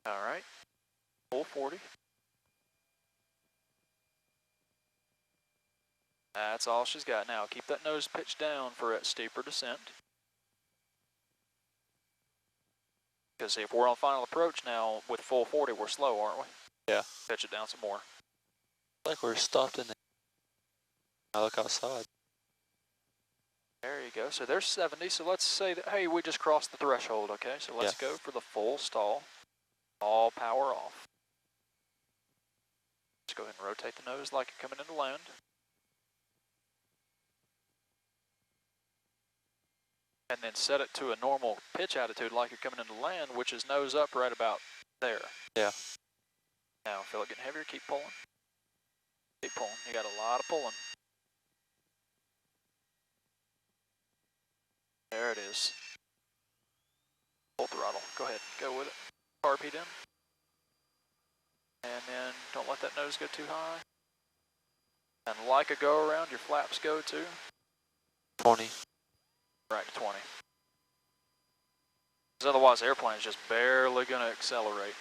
All right, full 40. That's all she's got now. Keep that nose pitched down for a steeper descent. Because if we're on final approach now with full 40, we're slow, aren't we? Yeah. Pitch it down some more. Like we're stopped in there. I look outside. There you go. So there's 70. So let's say that, hey, we just crossed the threshold, okay? So let's go for the full stall. All power off. Just go ahead and rotate the nose like you're coming into land. And then set it to a normal pitch attitude like you're coming into land, which is nose up right about there. Yeah. Now, feel it getting heavier, keep pulling. Keep pulling, you got a lot of pulling. There it is. Full throttle, go ahead, go with it. Carb heat in. And then don't let that nose go too high. And like a go around, your flaps go to 20. Right, 20. Because otherwise the airplane's just barely going to accelerate.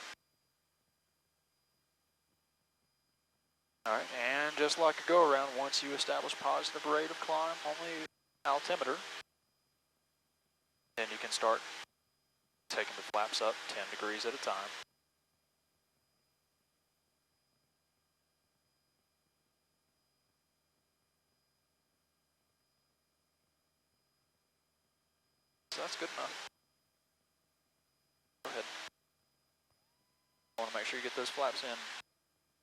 Alright, and just like a go around, once you establish positive rate of climb on the altimeter, then you can start taking the flaps up 10 degrees at a time. That's good enough. Go ahead. I want to make sure you get those flaps in a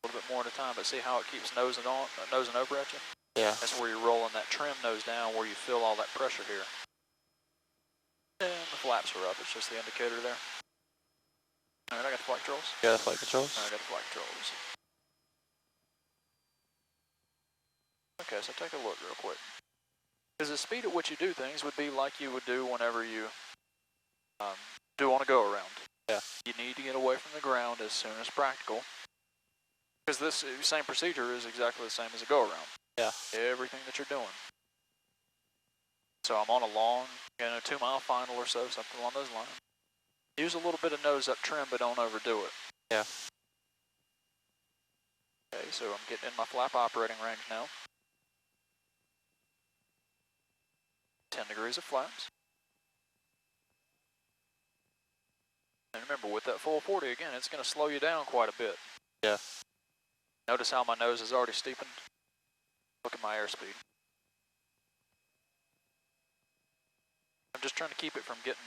little bit more at a time, but see how it keeps nosing over at you? Yeah. That's where you're rolling that trim nose down, where you feel all that pressure here. And the flaps are up, it's just the indicator there. Alright, I got the flight controls. You got the flight controls? I got the flight controls. Okay, so take a look real quick. Because the speed at which you do things would be like you would do whenever you do on a go-around. Yeah. You need to get away from the ground as soon as practical. Because this same procedure is exactly the same as a go-around. Yeah. Everything that you're doing. So I'm on a long, 2-mile final or so, something along those lines. Use a little bit of nose-up trim, but don't overdo it. Yeah. Okay, so I'm getting in my flap operating range now. 10 degrees of flaps. And remember, with that full 40 again, it's going to slow you down quite a bit. Yeah. Notice how my nose is already steepened. Look at my airspeed. I'm just trying to keep it from getting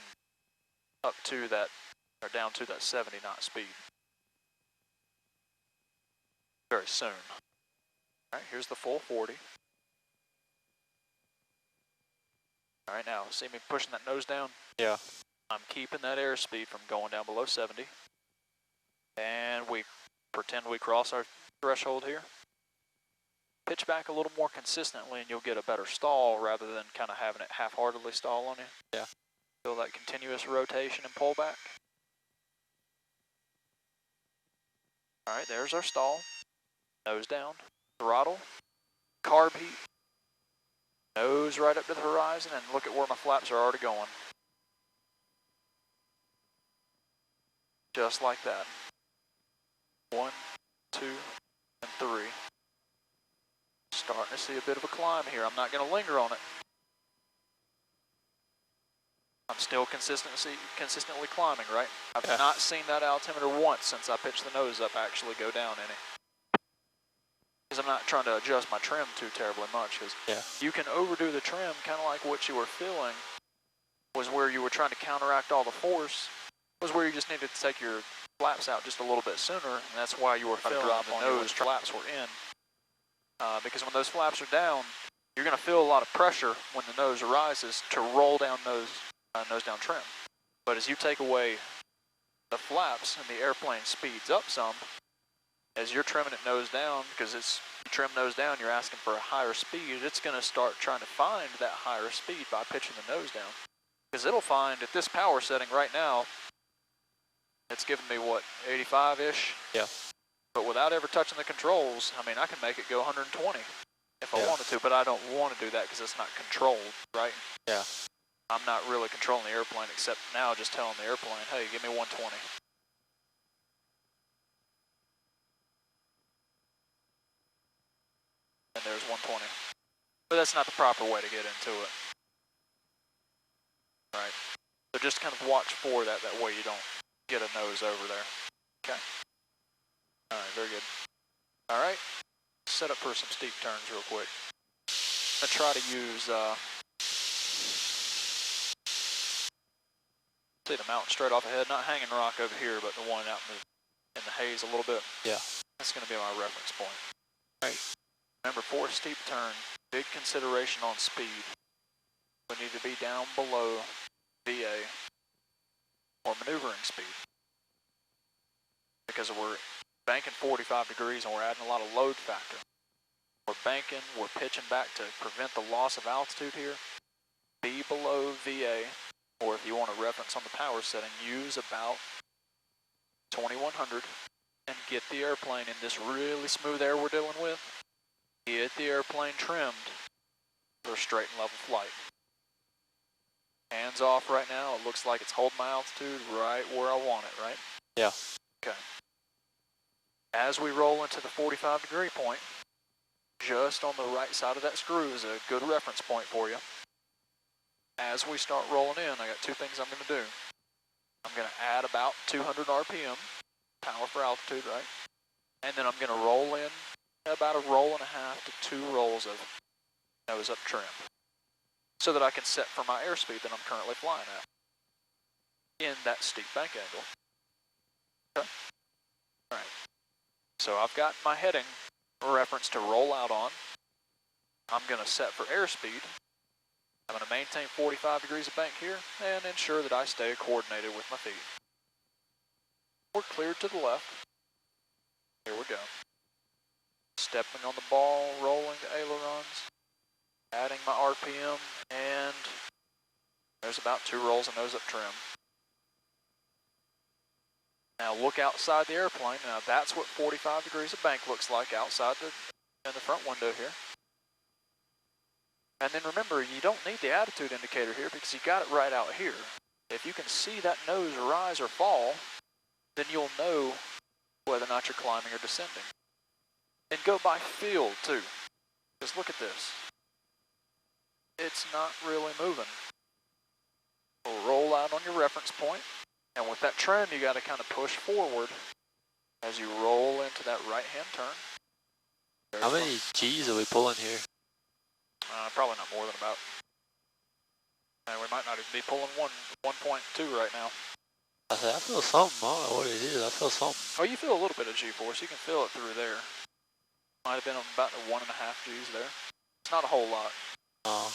up to that, or down to that 70 knot speed very soon. All right, here's the full 40. All right, now, see me pushing that nose down? Yeah. I'm keeping that airspeed from going down below 70. And we pretend we cross our threshold here. Pitch back a little more consistently and you'll get a better stall rather than kind of having it half-heartedly stall on you. Yeah. Feel that continuous rotation and pullback. All right, there's our stall. Nose down, throttle, carb heat. Nose right up to the horizon and look at where my flaps are already going. Just like that. 1, 2, and 3. Starting to see a bit of a climb here. I'm not going to linger on it. I'm still consistently climbing, right? I've not seen that altimeter once since I pitched the nose up actually go down any. Because I'm not trying to adjust my trim too terribly much. Because you can overdo the trim, kind of like what you were feeling was where you were trying to counteract all the force, was where you just needed to take your flaps out just a little bit sooner, and that's why you were feeling the nose flaps were in. Because when those flaps are down, you're going to feel a lot of pressure when the nose arises to roll down nose down trim. But as you take away the flaps and the airplane speeds up some, as you're trimming it nose down, because it's trim nose down, you're asking for a higher speed, it's going to start trying to find that higher speed by pitching the nose down. Because it'll find at this power setting right now, it's giving me what, 85-ish? Yeah. But without ever touching the controls, I mean, I can make it go 120 if I wanted to, but I don't want to do that because it's not controlled, right? Yeah. I'm not really controlling the airplane except now just telling the airplane, hey, give me 120. And there's 120. But that's not the proper way to get into it. Right. So just kind of watch for that way you don't get a nose over there. Okay. All right, very good. All right, set up for some steep turns real quick. I'm gonna try to use, see the mountain straight off ahead, not Hanging Rock over here, but the one out in the haze a little bit. Yeah. That's gonna be my reference point. All right. Remember, for a steep turn, big consideration on speed. We need to be down below VA or maneuvering speed. Because we're banking 45 degrees and we're adding a lot of load factor. We're banking, we're pitching back to prevent the loss of altitude here. Be below VA, or if you want a reference on the power setting, use about 2100 and get the airplane in this really smooth air we're dealing with. Get the airplane trimmed for a straight and level flight. Hands off right now. It looks like it's holding my altitude right where I want it, right? Yeah. Okay. As we roll into the 45-degree point, just on the right side of that screw is a good reference point for you. As we start rolling in, I got two things I'm going to do. I'm going to add about 200 RPM, power for altitude, right? And then I'm going to roll in about a roll and a half to 2 rolls of nose up trim so that I can set for my airspeed that I'm currently flying at. in that steep bank angle. Okay. All right. So I've got my heading reference to roll out on. I'm going to set for airspeed. I'm going to maintain 45 degrees of bank here and ensure that I stay coordinated with my feet. We're cleared to the left. Here we go. Stepping on the ball, rolling the ailerons, adding my RPM, and there's about 2 rolls of nose up trim. Now look outside the airplane. Now that's what 45 degrees of bank looks like outside in the front window here. And then remember, you don't need the attitude indicator here because you got it right out here. If you can see that nose rise or fall, then you'll know whether or not you're climbing or descending. And go by feel too. Just look at this. It's not really moving. We'll roll out on your reference point, and with that trim, you got to kind of push forward as you roll into that right-hand turn. How many G's are we pulling here? Probably not more than about. And we might not even be pulling 1.2 right now. I said, I feel something. I don't know what it is. I feel something. Oh, you feel a little bit of G-force. You can feel it through there. Might have been about 1.5 G's there. It's not a whole lot. I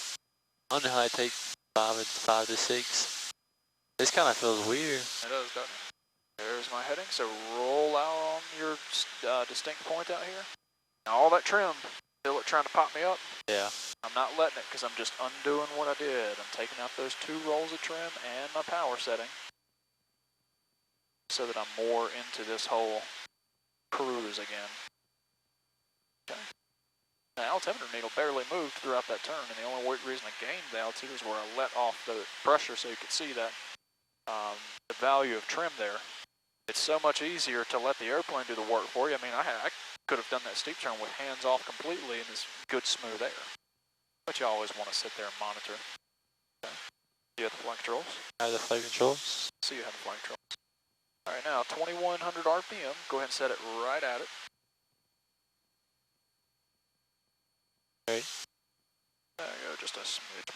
wonder how I take 5 to 6. This kind of feels weird. It does, doesn't it? There's my heading. So roll out on your distinct point out here. Now all that trim, feel it trying to pop me up? Yeah. I'm not letting it because I'm just undoing what I did. I'm taking out those 2 rolls of trim and my power setting so that I'm more into this whole cruise again. Okay. The altimeter needle barely moved throughout that turn, and the only reason I gained the altitude is where I let off the pressure so you could see that the value of trim there. It's so much easier to let the airplane do the work for you. I mean, I could have done that steep turn with hands off completely in this good smooth air. But you always want to sit there and monitor. Okay. You have the flight controls? I have the flight controls. See you have the flight controls. All right, now 2100 RPM. Go ahead and set it right at it. Okay. There you go, just a smidge.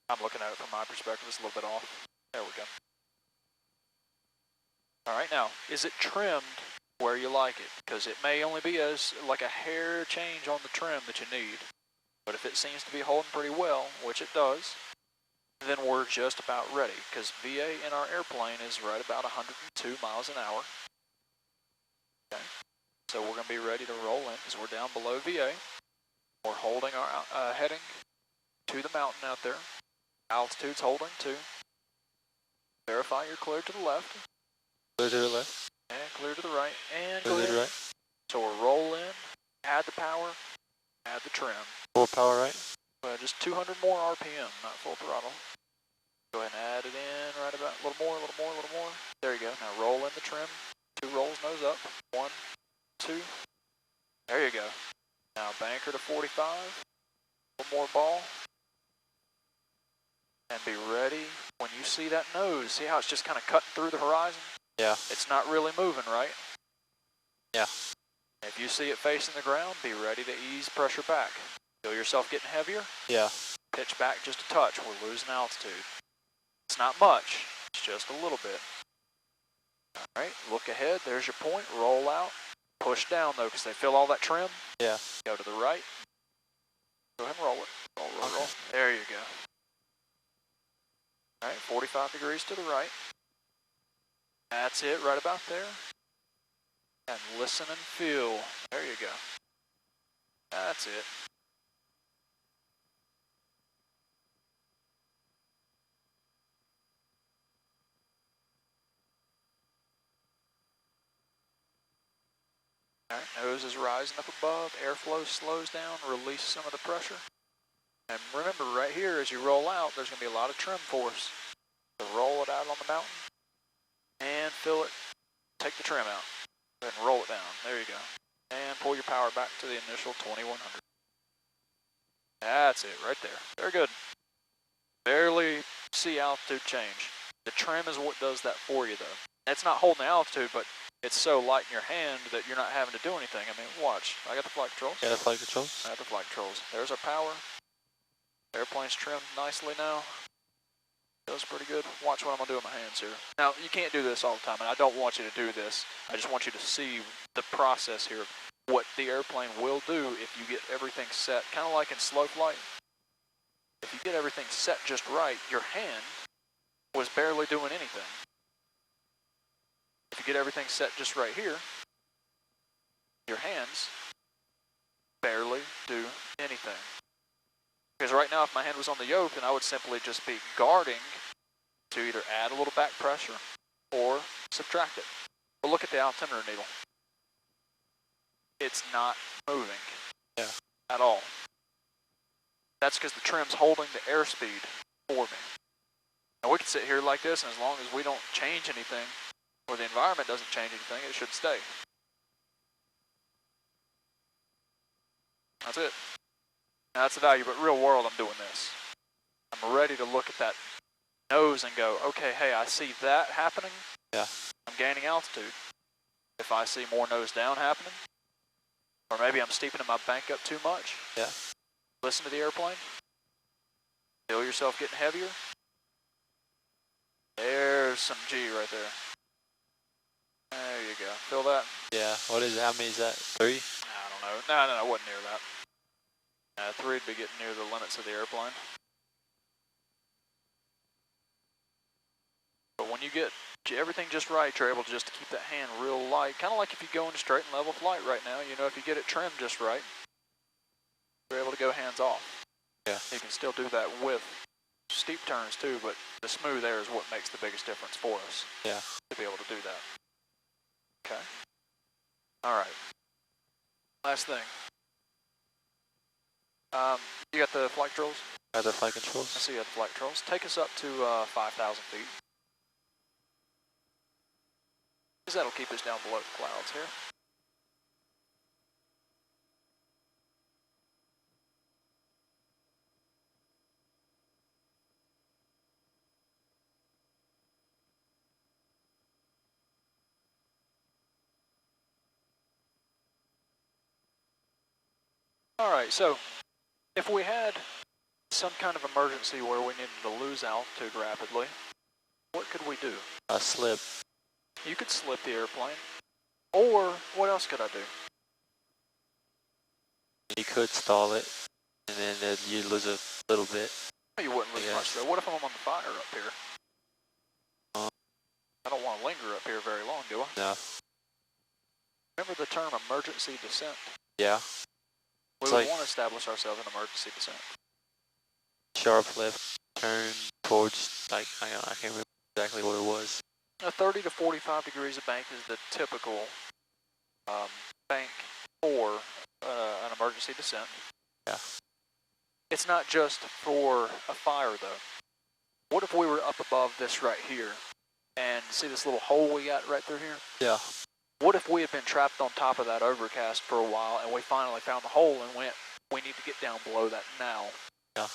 I'm looking at it from my perspective, it's a little bit off. There we go. All right, now, is it trimmed where you like it? Because it may only be like a hair change on the trim that you need. But if it seems to be holding pretty well, which it does, then we're just about ready. Because VA in our airplane is right about 102 miles an hour. Okay. So we're going to be ready to roll in because we're down below VA. We're holding our heading to the mountain out there. Altitude's holding too. Verify you're clear to the left. Clear to the left. And clear to the right. And Clear go to the ahead. right. So we'll roll in, add the power, add the trim. Full power right. Just 200 more RPM, not full throttle. Go ahead and add it in right about a little more, a little more, a little more. There you go. Now roll in the trim. 2 rolls, nose up. 1, 2. There you go. Now banker to 45. One more ball. And be ready when you see that nose. See how it's just kind of cutting through the horizon? Yeah. It's not really moving, right? Yeah. If you see it facing the ground, be ready to ease pressure back. Feel yourself getting heavier? Yeah. Pitch back just a touch. We're losing altitude. It's not much. It's just a little bit. All right, look ahead. There's your point. Roll out. Push down, though, because they feel all that trim. Yeah. Go to the right. Go ahead and roll it. Roll, roll, roll. There you go. All right, 45 degrees to the right. That's it, right about there. And listen and feel. There you go. That's it. All right, nose is rising up above, airflow slows down, release some of the pressure. And remember, right here, as you roll out, there's going to be a lot of trim force. So roll it out on the mountain and fill it. Take the trim out and roll it down. There you go. And pull your power back to the initial 2100. That's it right there. Very good. Barely see altitude change. The trim is what does that for you, though. It's not holding the altitude, but it's so light in your hand that you're not having to do anything. I mean, watch. I got the flight controls. Yeah, the flight controls. I got the flight controls. There's our power. Airplane's trimmed nicely now. Feels pretty good. Watch what I'm gonna do with my hands here. Now, you can't do this all the time, and I don't want you to do this. I just want you to see the process here. What the airplane will do if you get everything set, kind of like in slow flight. If you get everything set just right, your hand was barely doing anything. If you get everything set just right here, your hands barely do anything. Because right now, if my hand was on the yoke, then I would simply just be guarding to either add a little back pressure or subtract it. But look at the altimeter needle. It's not moving at all. That's because the trim's holding the airspeed for me. Now we can sit here like this, and as long as we don't change anything, or the environment doesn't change anything, it should stay. That's it. Now that's the value, but real world, I'm doing this. I'm ready to look at that nose and go, okay, hey, I see that happening. Yeah. I'm gaining altitude. If I see more nose down happening, or maybe I'm steepening my bank up too much. Yeah. Listen to the airplane. Feel yourself getting heavier. There's some G right there. There you go. Feel that? Yeah. What is it? How many is that? 3? I don't know. No, I wasn't near that. 3 would be getting near the limits of the airplane. But when you get everything just right, you're able to just keep that hand real light. Kind of like if you go into straight and level flight right now. You know, if you get it trimmed just right, you're able to go hands off. Yeah. You can still do that with steep turns too, but the smooth air is what makes the biggest difference for us. Yeah. To be able to do that. Okay. All right. Last thing. You got the flight controls? Got the flight controls? I see you have the flight controls. Take us up to 5,000 feet. Because that'll keep us down below the clouds here. All right, so if we had some kind of emergency where we needed to lose altitude rapidly, what could we do? Slip. You could slip the airplane, or what else could I do? You could stall it, and then you lose a little bit. You wouldn't lose much though. What if I'm on the fire up here? I don't want to linger up here very long, do I? No. Remember the term emergency descent? Yeah. We would want to establish ourselves in emergency descent. Sharp left turn towards, like, I can't remember exactly what it was. 30 to 45 degrees of bank is the typical bank for an emergency descent. Yeah. It's not just for a fire though. What if we were up above this right here and see this little hole we got right through here? Yeah. What if we had been trapped on top of that overcast for a while and we finally found the hole and went, we need to get down below that now. Yeah.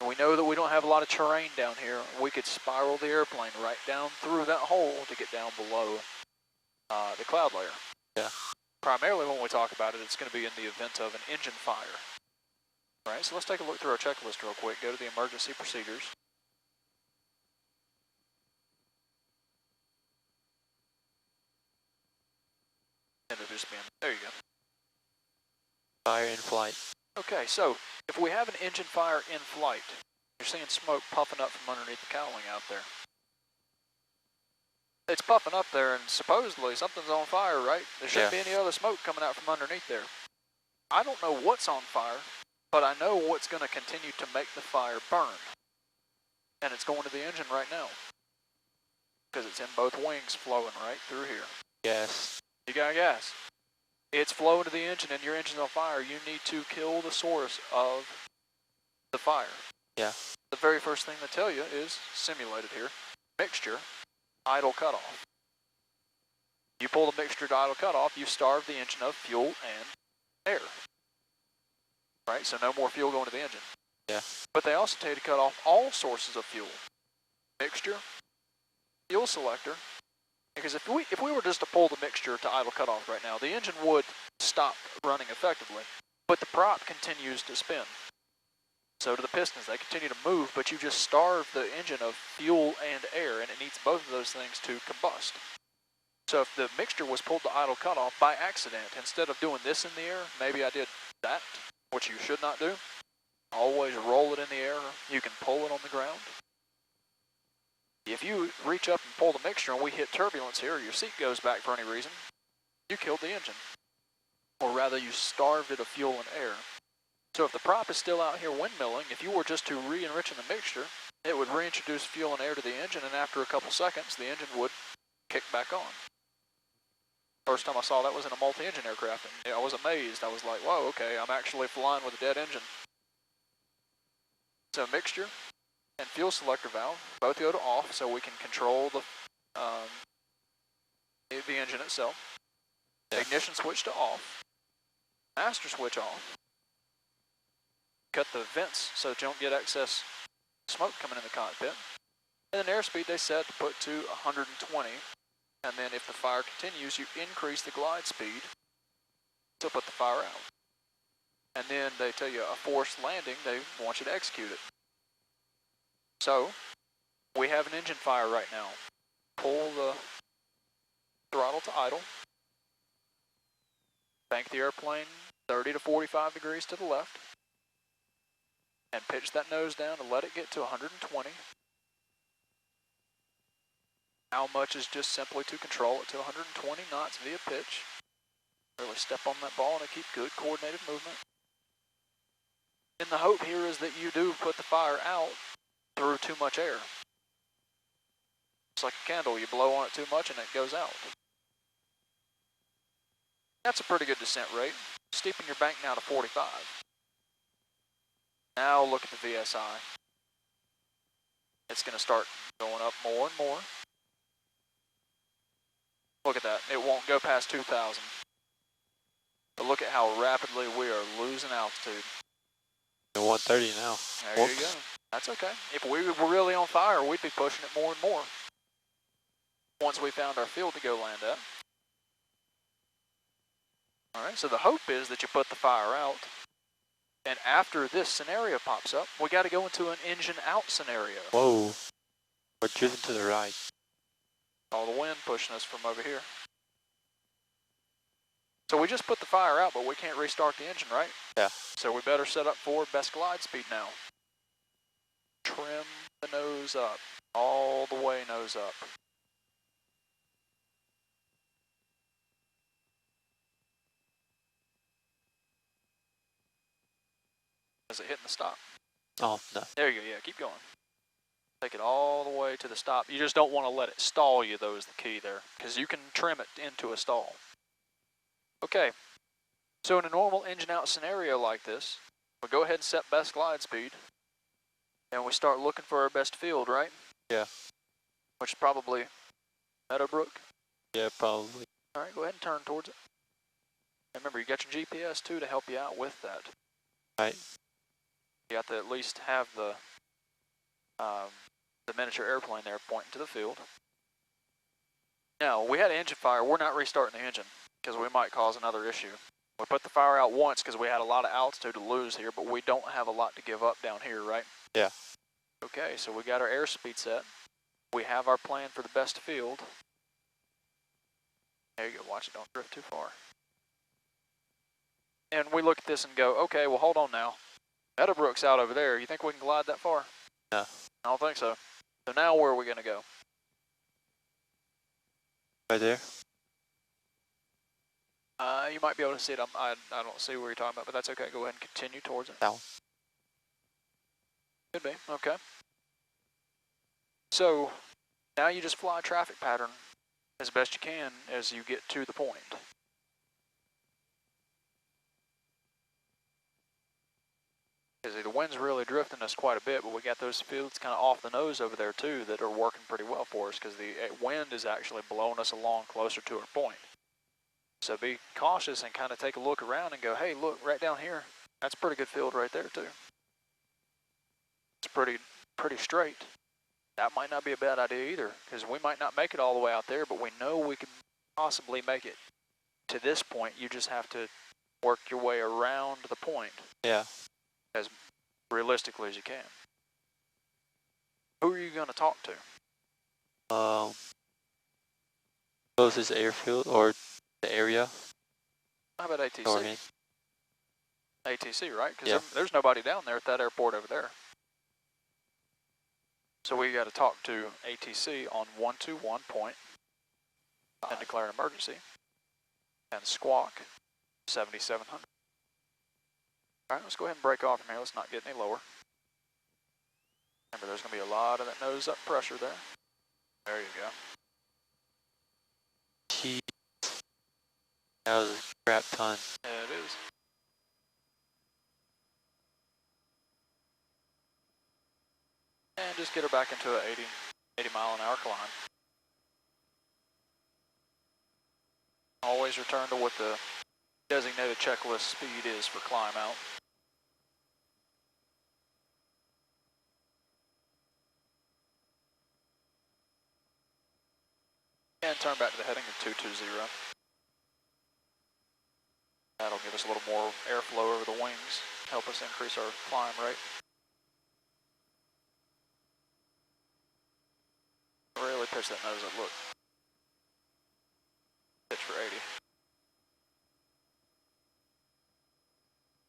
And we know that we don't have a lot of terrain down here. We could spiral the airplane right down through that hole to get down below the cloud layer. Yeah. Primarily when we talk about it, it's going to be in the event of an engine fire. All right, so let's take a look through our checklist real quick. Go to the emergency procedures. And it'll just be in, there you go. Fire in flight. Okay, so if we have an engine fire in flight, you're seeing smoke puffing up from underneath the cowling out there. It's puffing up there and supposedly something's on fire, right? There shouldn't be any other smoke coming out from underneath there. I don't know what's on fire, but I know what's going to continue to make the fire burn. And it's going to the engine right now. Because it's in both wings flowing right through here. Gas. You got gas. It's flowing to the engine and your engine's on fire. You need to kill the source of the fire. Yeah. The very first thing they tell you is, simulated here, mixture, idle cutoff. You pull the mixture to idle cutoff, you starve the engine of fuel and air. Right, so no more fuel going to the engine. Yeah. But they also tell you to cut off all sources of fuel. Mixture, fuel selector, because if we were just to pull the mixture to idle cutoff right now, the engine would stop running effectively, but the prop continues to spin. So do the pistons. They continue to move, but you just starve the engine of fuel and air, and it needs both of those things to combust. So if the mixture was pulled to idle cutoff by accident, instead of doing this in the air, maybe I did that, which you should not do. Always roll it in the air. You can pull it on the ground. If you reach up and pull the mixture and we hit turbulence here, or your seat goes back for any reason, you killed the engine. Or rather, you starved it of fuel and air. So if the prop is still out here windmilling, if you were just to re-enrich in the mixture, it would reintroduce fuel and air to the engine, and after a couple seconds, the engine would kick back on. First time I saw that was in a multi-engine aircraft, and I was amazed. I was like, whoa, okay, I'm actually flying with a dead engine. So mixture and fuel selector valve both go to off, so we can control the engine itself. Yeah. Ignition switch to off. Master switch off. Cut the vents so that you don't get excess smoke coming in the cockpit. And then airspeed they set to put to 120. And then if the fire continues, you increase the glide speed to put the fire out. And then they tell you a forced landing, they want you to execute it. So, we have an engine fire right now. Pull the throttle to idle. Bank the airplane 30 to 45 degrees to the left. And pitch that nose down to let it get to 120. How much is just simply to control it to 120 knots via pitch. Really step on that ball and keep good coordinated movement. And the hope here is that you do put the fire out through too much air. It's like a candle, you blow on it too much and it goes out. That's a pretty good descent rate. Steepen your bank now to 45. Now look at the VSI. It's going to start going up more and more. Look at that. It won't go past 2,000. But look at how rapidly we are losing altitude. 130 now. There you go. That's okay. If we were really on fire, we'd be pushing it more and more. Once we found our field to go land at. Alright, so the hope is that you put the fire out. And after this scenario pops up, we got to go into an engine out scenario. Whoa. We're driven to the right. All the wind pushing us from over here. So we just put the fire out, but we can't restart the engine, right? Yeah. So we better set up for best glide speed now. Trim the nose up. All the way nose up. Is it hitting the stop? Oh, no. There you go, yeah, keep going. Take it all the way to the stop. You just don't want to let it stall you, though, is the key there, because you can trim it into a stall. Okay, so in a normal engine out scenario like this, we go ahead and set best glide speed, and we start looking for our best field, right? Yeah. Which is probably Meadowbrook. Yeah, probably. All right, go ahead and turn towards it. And remember, you got your GPS, too, to help you out with that. Right. You have to at least have the miniature airplane there pointing to the field. Now, we had an engine fire. We're not restarting the engine because we might cause another issue. We put the fire out once because we had a lot of altitude to lose here, but we don't have a lot to give up down here, right? Yeah. Okay, so we got our airspeed set. We have our plan for the best field. There you go. Watch it. Don't drift too far. And we look at this and go, okay, well, hold on now. Meadowbrook's out over there. You think we can glide that far? No. I don't think so. So now where are we going to go? Right there. You might be able to see it. I don't see where you're talking about, but that's okay. Go ahead and continue towards it. Down. Could be. Okay. So now you just fly a traffic pattern as best you can as you get to the point. Because the wind's really drifting us quite a bit, but we got those fields kind of off the nose over there too that are working pretty well for us because the wind is actually blowing us along closer to our point. So be cautious and kind of take a look around and go, hey, look, right down here, that's a pretty good field right there too. It's pretty straight. That might not be a bad idea either because we might not make it all the way out there, but we know we can possibly make it to this point. You just have to work your way around the point. Yeah. As realistically as you can. Who are you going to talk to? Closest airfield or the area. How about ATC? Or ATC, right? Because Yeah. there's nobody down there at that airport over there. So we got to talk to ATC on 121 point and declare an emergency. And squawk 7700. All right, let's go ahead and break off from here. Let's not get any lower. Remember, there's going to be a lot of that nose up pressure there. There you go. Jeez. That was a crap ton. Yeah, it is. And just get her back into an 80 mile an hour climb. Always return to what the designated checklist speed is for climb out. And turn back to the heading of 220. That'll give us a little more airflow over the wings, help us increase our climb rate. Really pitch that nose up, look. Pitch for 80.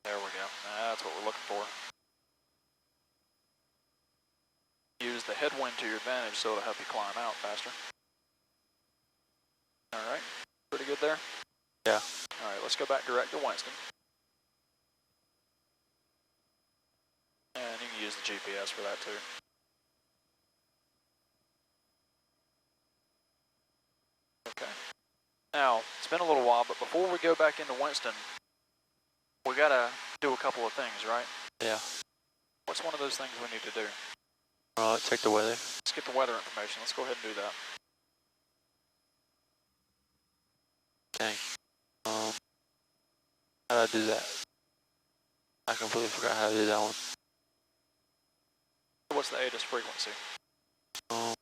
There we go. That's what we're looking for. Use the headwind to your advantage so it'll help you climb out faster. Alright, pretty good there? Yeah. Alright, let's go back direct to Winston. And you can use the GPS for that too. Okay. Now, it's been a little while, but before we go back into Winston, we gotta do a couple of things, right? Yeah. What's one of those things we need to do? Check the weather. Let's get the weather information. Let's go ahead and do that. Okay. How do I do that? I completely forgot how to do that one. What's the ATIS frequency? I'm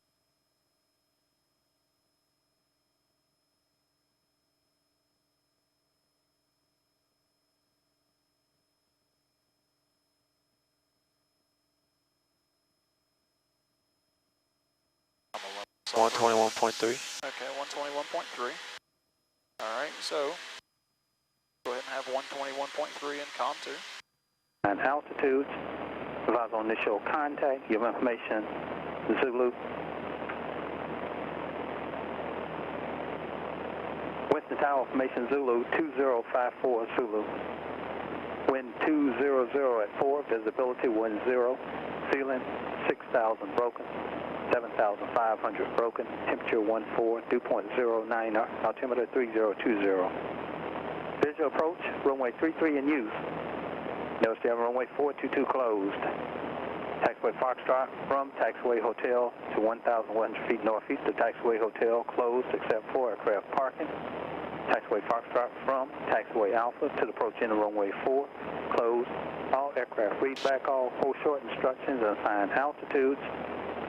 121.3. Okay, 121.3. Alright, so go ahead and have 121.3 in COM 2. And altitudes, advise on initial contact, give information, Zulu. Winston Tower, information Zulu, 2054 Zulu. Wind 200 at 4, visibility 10, ceiling 6,000 broken, 7,500 broken, temperature 14, dew point 09, altimeter 3020. Visual approach, runway 33 in use. Notice the runway 422 closed. Taxiway Foxtrot from Taxiway Hotel to 1,100 feet northeast of Taxiway Hotel, closed except for aircraft parking. Taxiway Foxtrot from Taxiway Alpha to the approach end of runway 4, closed. All aircraft read back all foreshort instructions and assign altitudes.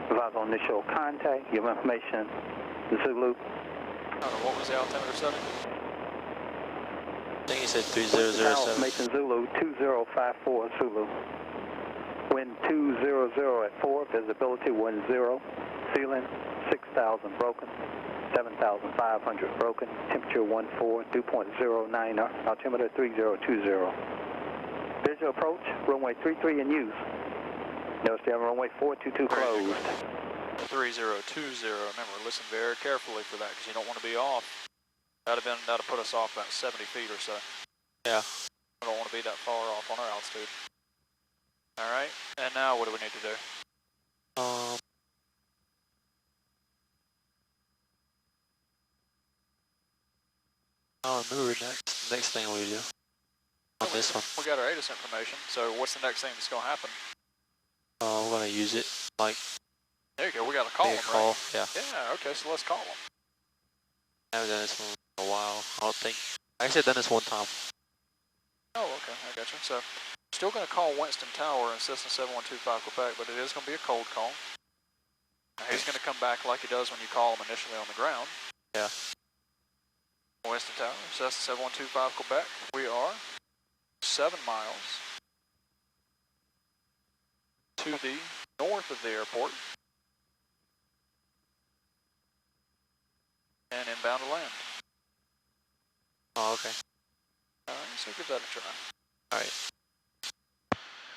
Advise on initial contact, give information, Zulu. What was the altimeter setting? I think he said Tower 3007. information Zulu, 2054 Zulu. Wind 200 at 4, visibility 10, ceiling 6,000 broken, 7,500 broken, temperature 14, dew point 09, altimeter 3020. Visual approach, runway 33 in use. Notice the runway 422 closed. 3020. Remember, listen very carefully for that because you don't want to be off. That'd put us off about 70 feet or so. Yeah. We don't want to be that far off on our altitude. All right, and now what do we need to do? I don't remember next thing we do on this one. We got our ATIS information, so what's the next thing that's going to happen? We're gonna use it like There you go, we got to call make them, a call. right? Yeah. Yeah, okay, so let's call them. I haven't done this one in a while. I don't think. I actually done this one time. Oh, okay, I got you. So, still going to call Winston Tower in Cessna 7125 Quebec, but it is going to be a cold call. Now, he's going to come back like he does when you call him initially on the ground. Yeah. Winston Tower, Cessna 7125 Quebec. We are 7 miles to the north of the airport and inbound to land. Oh, okay. Alright, so give that a try. Alright.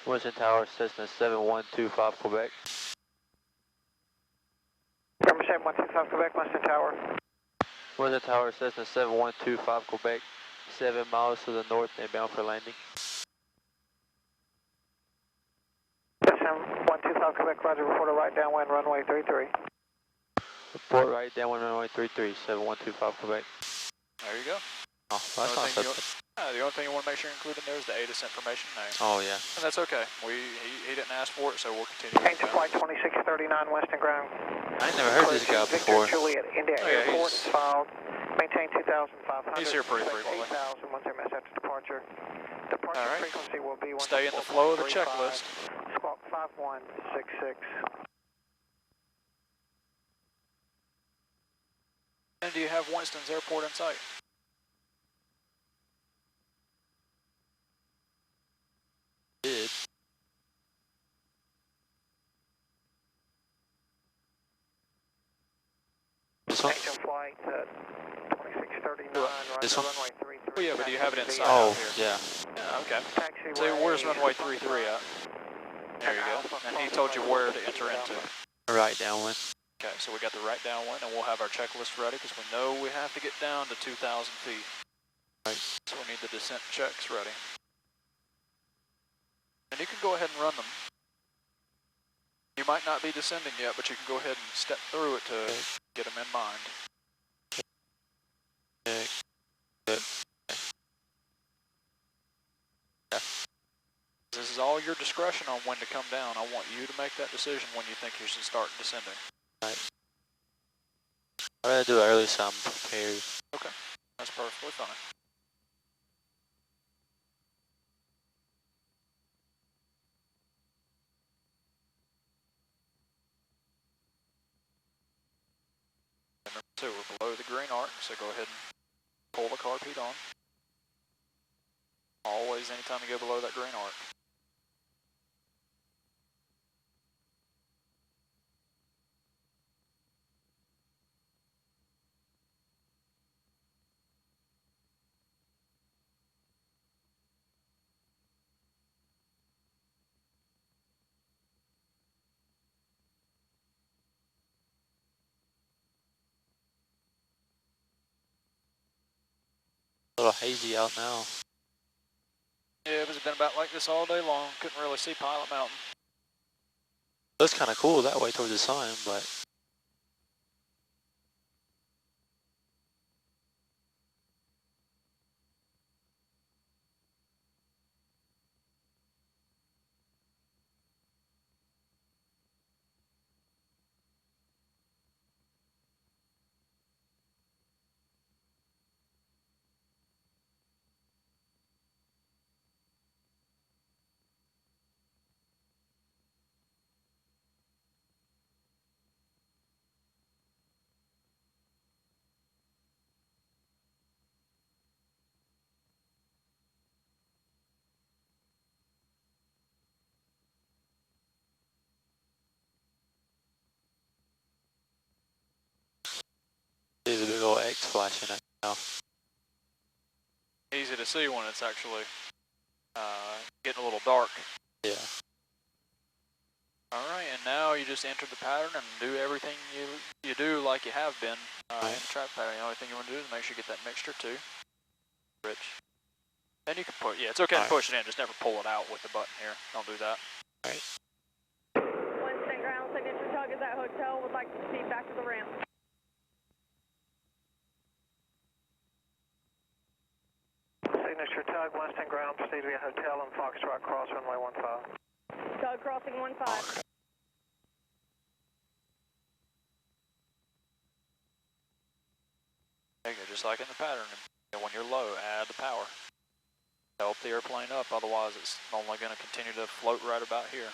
Winston Tower, Cessna 7125 Quebec. Number 7125 Quebec, Winston Tower. Winston Tower, Cessna 7125 Quebec. 7 miles to the north, inbound for landing. Cessna 125 Quebec, roger, report a right downwind, runway 33. Report right downwind runway 33, 7125 Quebec. There you go. Oh, well, that's not so bad. The only thing you want to make sure you include in there is the ATIS information name. Oh, yeah. And that's okay. He didn't ask for it, so we'll continue. Change to flight 2639 Western ground. I ain't never heard this guy before. Victor Juliet, India Airport, filed. Maintain 2,500. He's here pretty frequently. 8,000 once their mess after departure. Departure All right. frequency will be Stay in the flow of the checklist. Squawk 5166. And do you have Winston's airport in sight? Did. This one? Change of flight 2639, This one? runway 33. Oh, yeah, but do you have it in sight? Oh, out here? yeah. Yeah, okay. Taxiway. So where's runway 33 at? There you go. And he told you where to enter into. Right downwind. Okay, so we got the right downwind, and we'll have our checklist ready because we know we have to get down to 2,000 feet. Right. So we need the descent checks ready. And you can go ahead and run them. You might not be descending yet, but you can go ahead and step through it to get them in mind. Okay. Good. This is all your discretion on when to come down. I want you to make that decision when you think you should start descending. Right. I'd rather do it early so I'm prepared. Okay, that's perfectly fine. Remember too, we're below the green arc, so go ahead and pull the carb heat on. Always, anytime you go below that green arc. A little hazy out now. Yeah, it's been about like this all day long. Couldn't really see Pilot Mountain. Looks kind of cool that way towards the sun, but there's a big old X flashing at now. Easy to see when it's actually getting a little dark. Yeah. Alright, and now you just enter the pattern and do everything you do like you have been in the trap pattern. The only thing you want to do is make sure you get that mixture too. Rich. And you can put, yeah, it's okay to push it in, just never pull it out with the button here. Don't do that. Alright. Winston ground signature tug is at hotel. Would like to proceed back to the ramp. Signature tug, Winston ground, proceed via hotel and Foxtrot cross runway 15. Tug crossing 15. There you go, just like in the pattern. And when you're low, add the power. Help the airplane up, otherwise it's only going to continue to float right about here.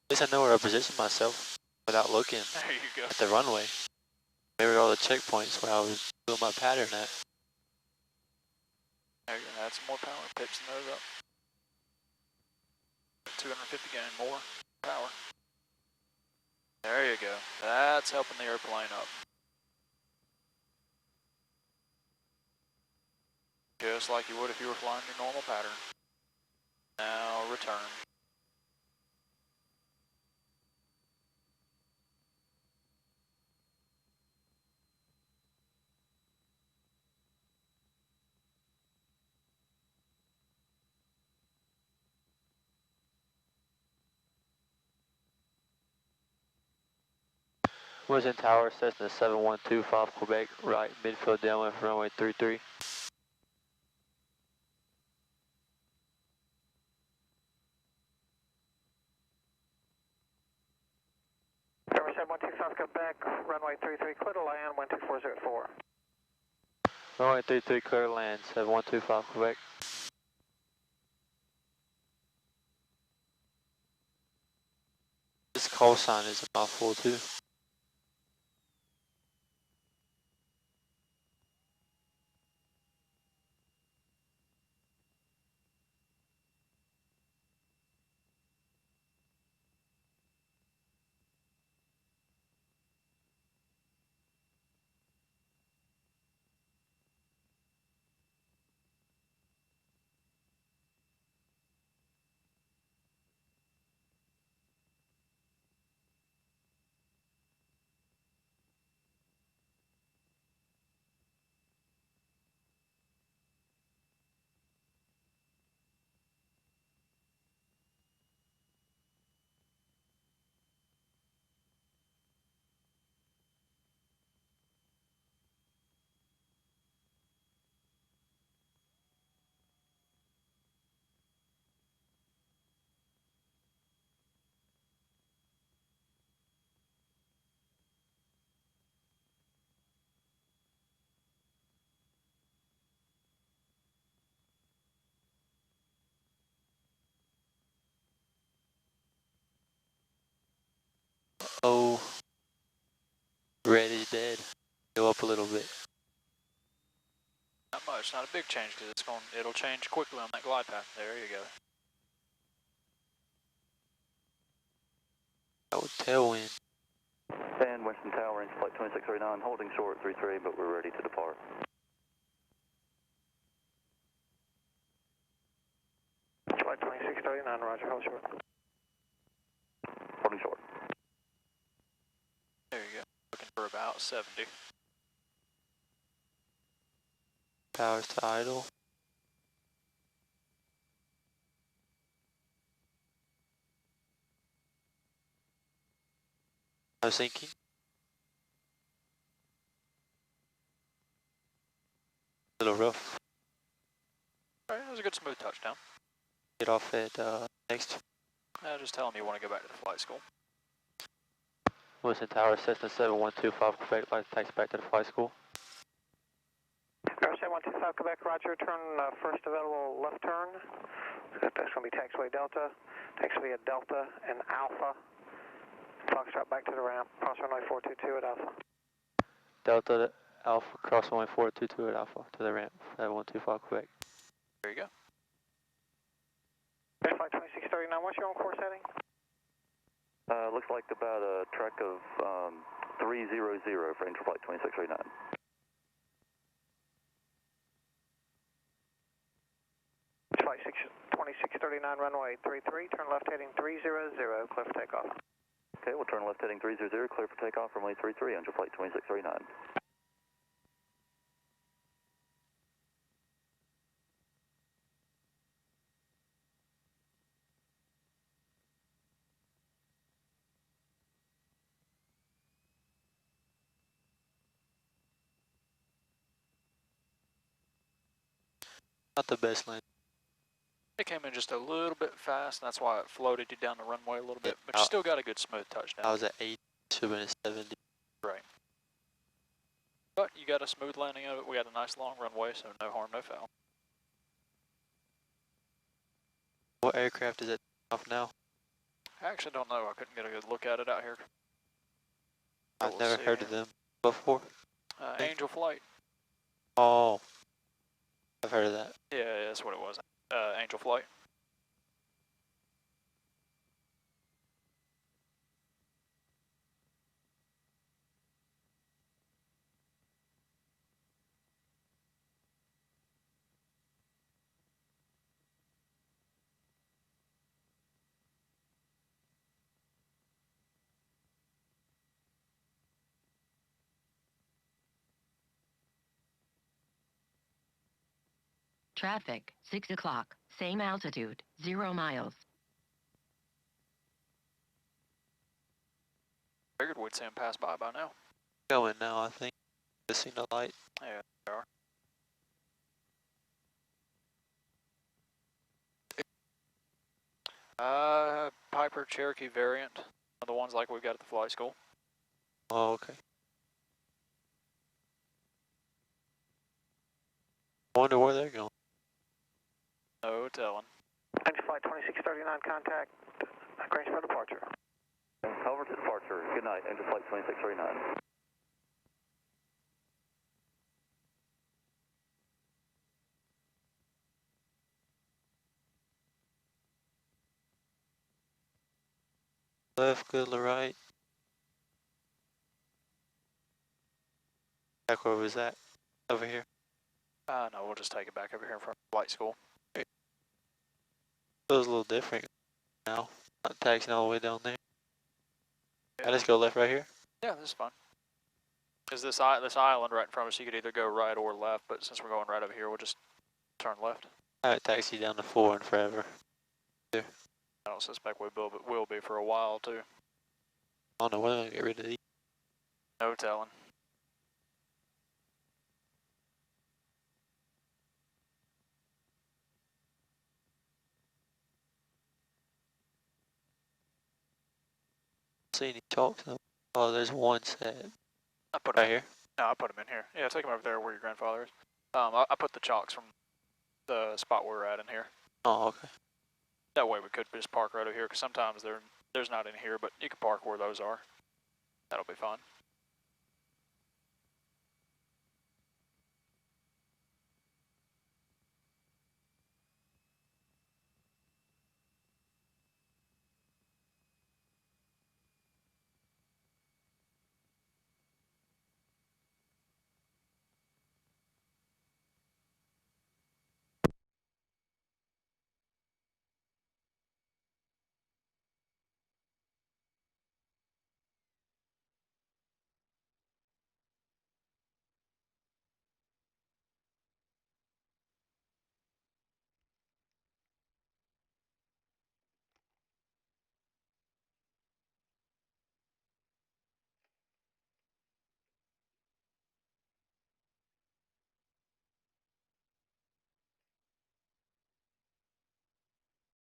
At least I know where I position myself without looking There you go. at the runway. Maybe all the checkpoints where I was doing my pattern at. There you go, add some more power, pitch the nose up. 250 gain more power. There you go. That's helping the airplane up. Just like you would if you were flying your normal pattern. Now return. Wilson Tower, Cessna 7125 Quebec, right midfield downwind for runway 33. November 7125 Quebec, runway 33, clear to land, 12404. Runway 33 clear to land, 7125 Quebec. This call sign is a mouthful too. Oh, red is dead. Go up a little bit. Not much, not a big change because it'll change quickly on that glide path. There you go. Oh, tailwind. And Winston Tower, range flight 2639, holding short 33, but we're ready to depart. Flight 2639, roger, hold short. Holding short. There you go. Looking for about 70. Powers to idle. I was thinking. A little rough. Alright, that was a good smooth touchdown. Get off at next. Just tell them you want to go back to the flight school. Wilson Tower, Cessna 7125 Quebec, like taxi back to the flight school. November 7125 Quebec, roger, turn first available left turn. That's going to be taxiway Delta, taxiway at Delta and Alpha. Foxtrot back to the ramp, cross runway 422 at Alpha. Delta to Alpha, cross runway 422 at Alpha to the ramp, 7125 Quebec. There you go. Flight 2639, what's your on course heading? Looks like about a track of 300 for range flight 2639. Flight 2639, runway 33, turn left heading 300, clear for takeoff. Okay, we'll turn left heading 300, clear for takeoff, runway 33, under flight 2639. Not the best land. It came in just a little bit fast, and that's why it floated you down the runway a little bit, but you I- still got a good smooth touchdown. I was at 8, should have been at 70. Right. But you got a smooth landing of it. We had a nice long runway, so no harm, no foul. What aircraft is it off now? I actually don't know. I couldn't get a good look at it out here. I've We'll never see heard here. of them. before? Angel Flight. Oh, I've heard of that. Yeah, that's what it was. Angel Flight. Traffic, 6 o'clock, same altitude, 0 miles. Figured we'd see him pass by now. Going now, I think. Just seen the light. Yeah, they are. Piper Cherokee variant. The ones like we've got at the flight school. Oh, okay. I wonder where they're going. No telling. Angel Flight 2639, contact Greensboro departure. Over to departure. Good night, Angel Flight 2639. Left, good, right. Back where was that? Over here. No, we'll just take it back over here in front of flight school. Feels a little different now. Not taxiing all the way down there. I just go left right here. Yeah, this is fine. Is this island right in front of us? You could either go right or left, but since we're going right over here, we'll just turn left. I haven't taxied down to 4 in forever. I don't suspect we will be for a while too. I don't know when I'm gonna get rid of these. No telling. See any chalks? No. Oh, there's one set. I put Right him. here. No, I put him in here. Yeah, take him over there where your grandfather is. I put the chalks from the spot we're at in here. Oh, okay. That way we could just park right over here, because sometimes there's not in here, but you can park where those are. That'll be fine.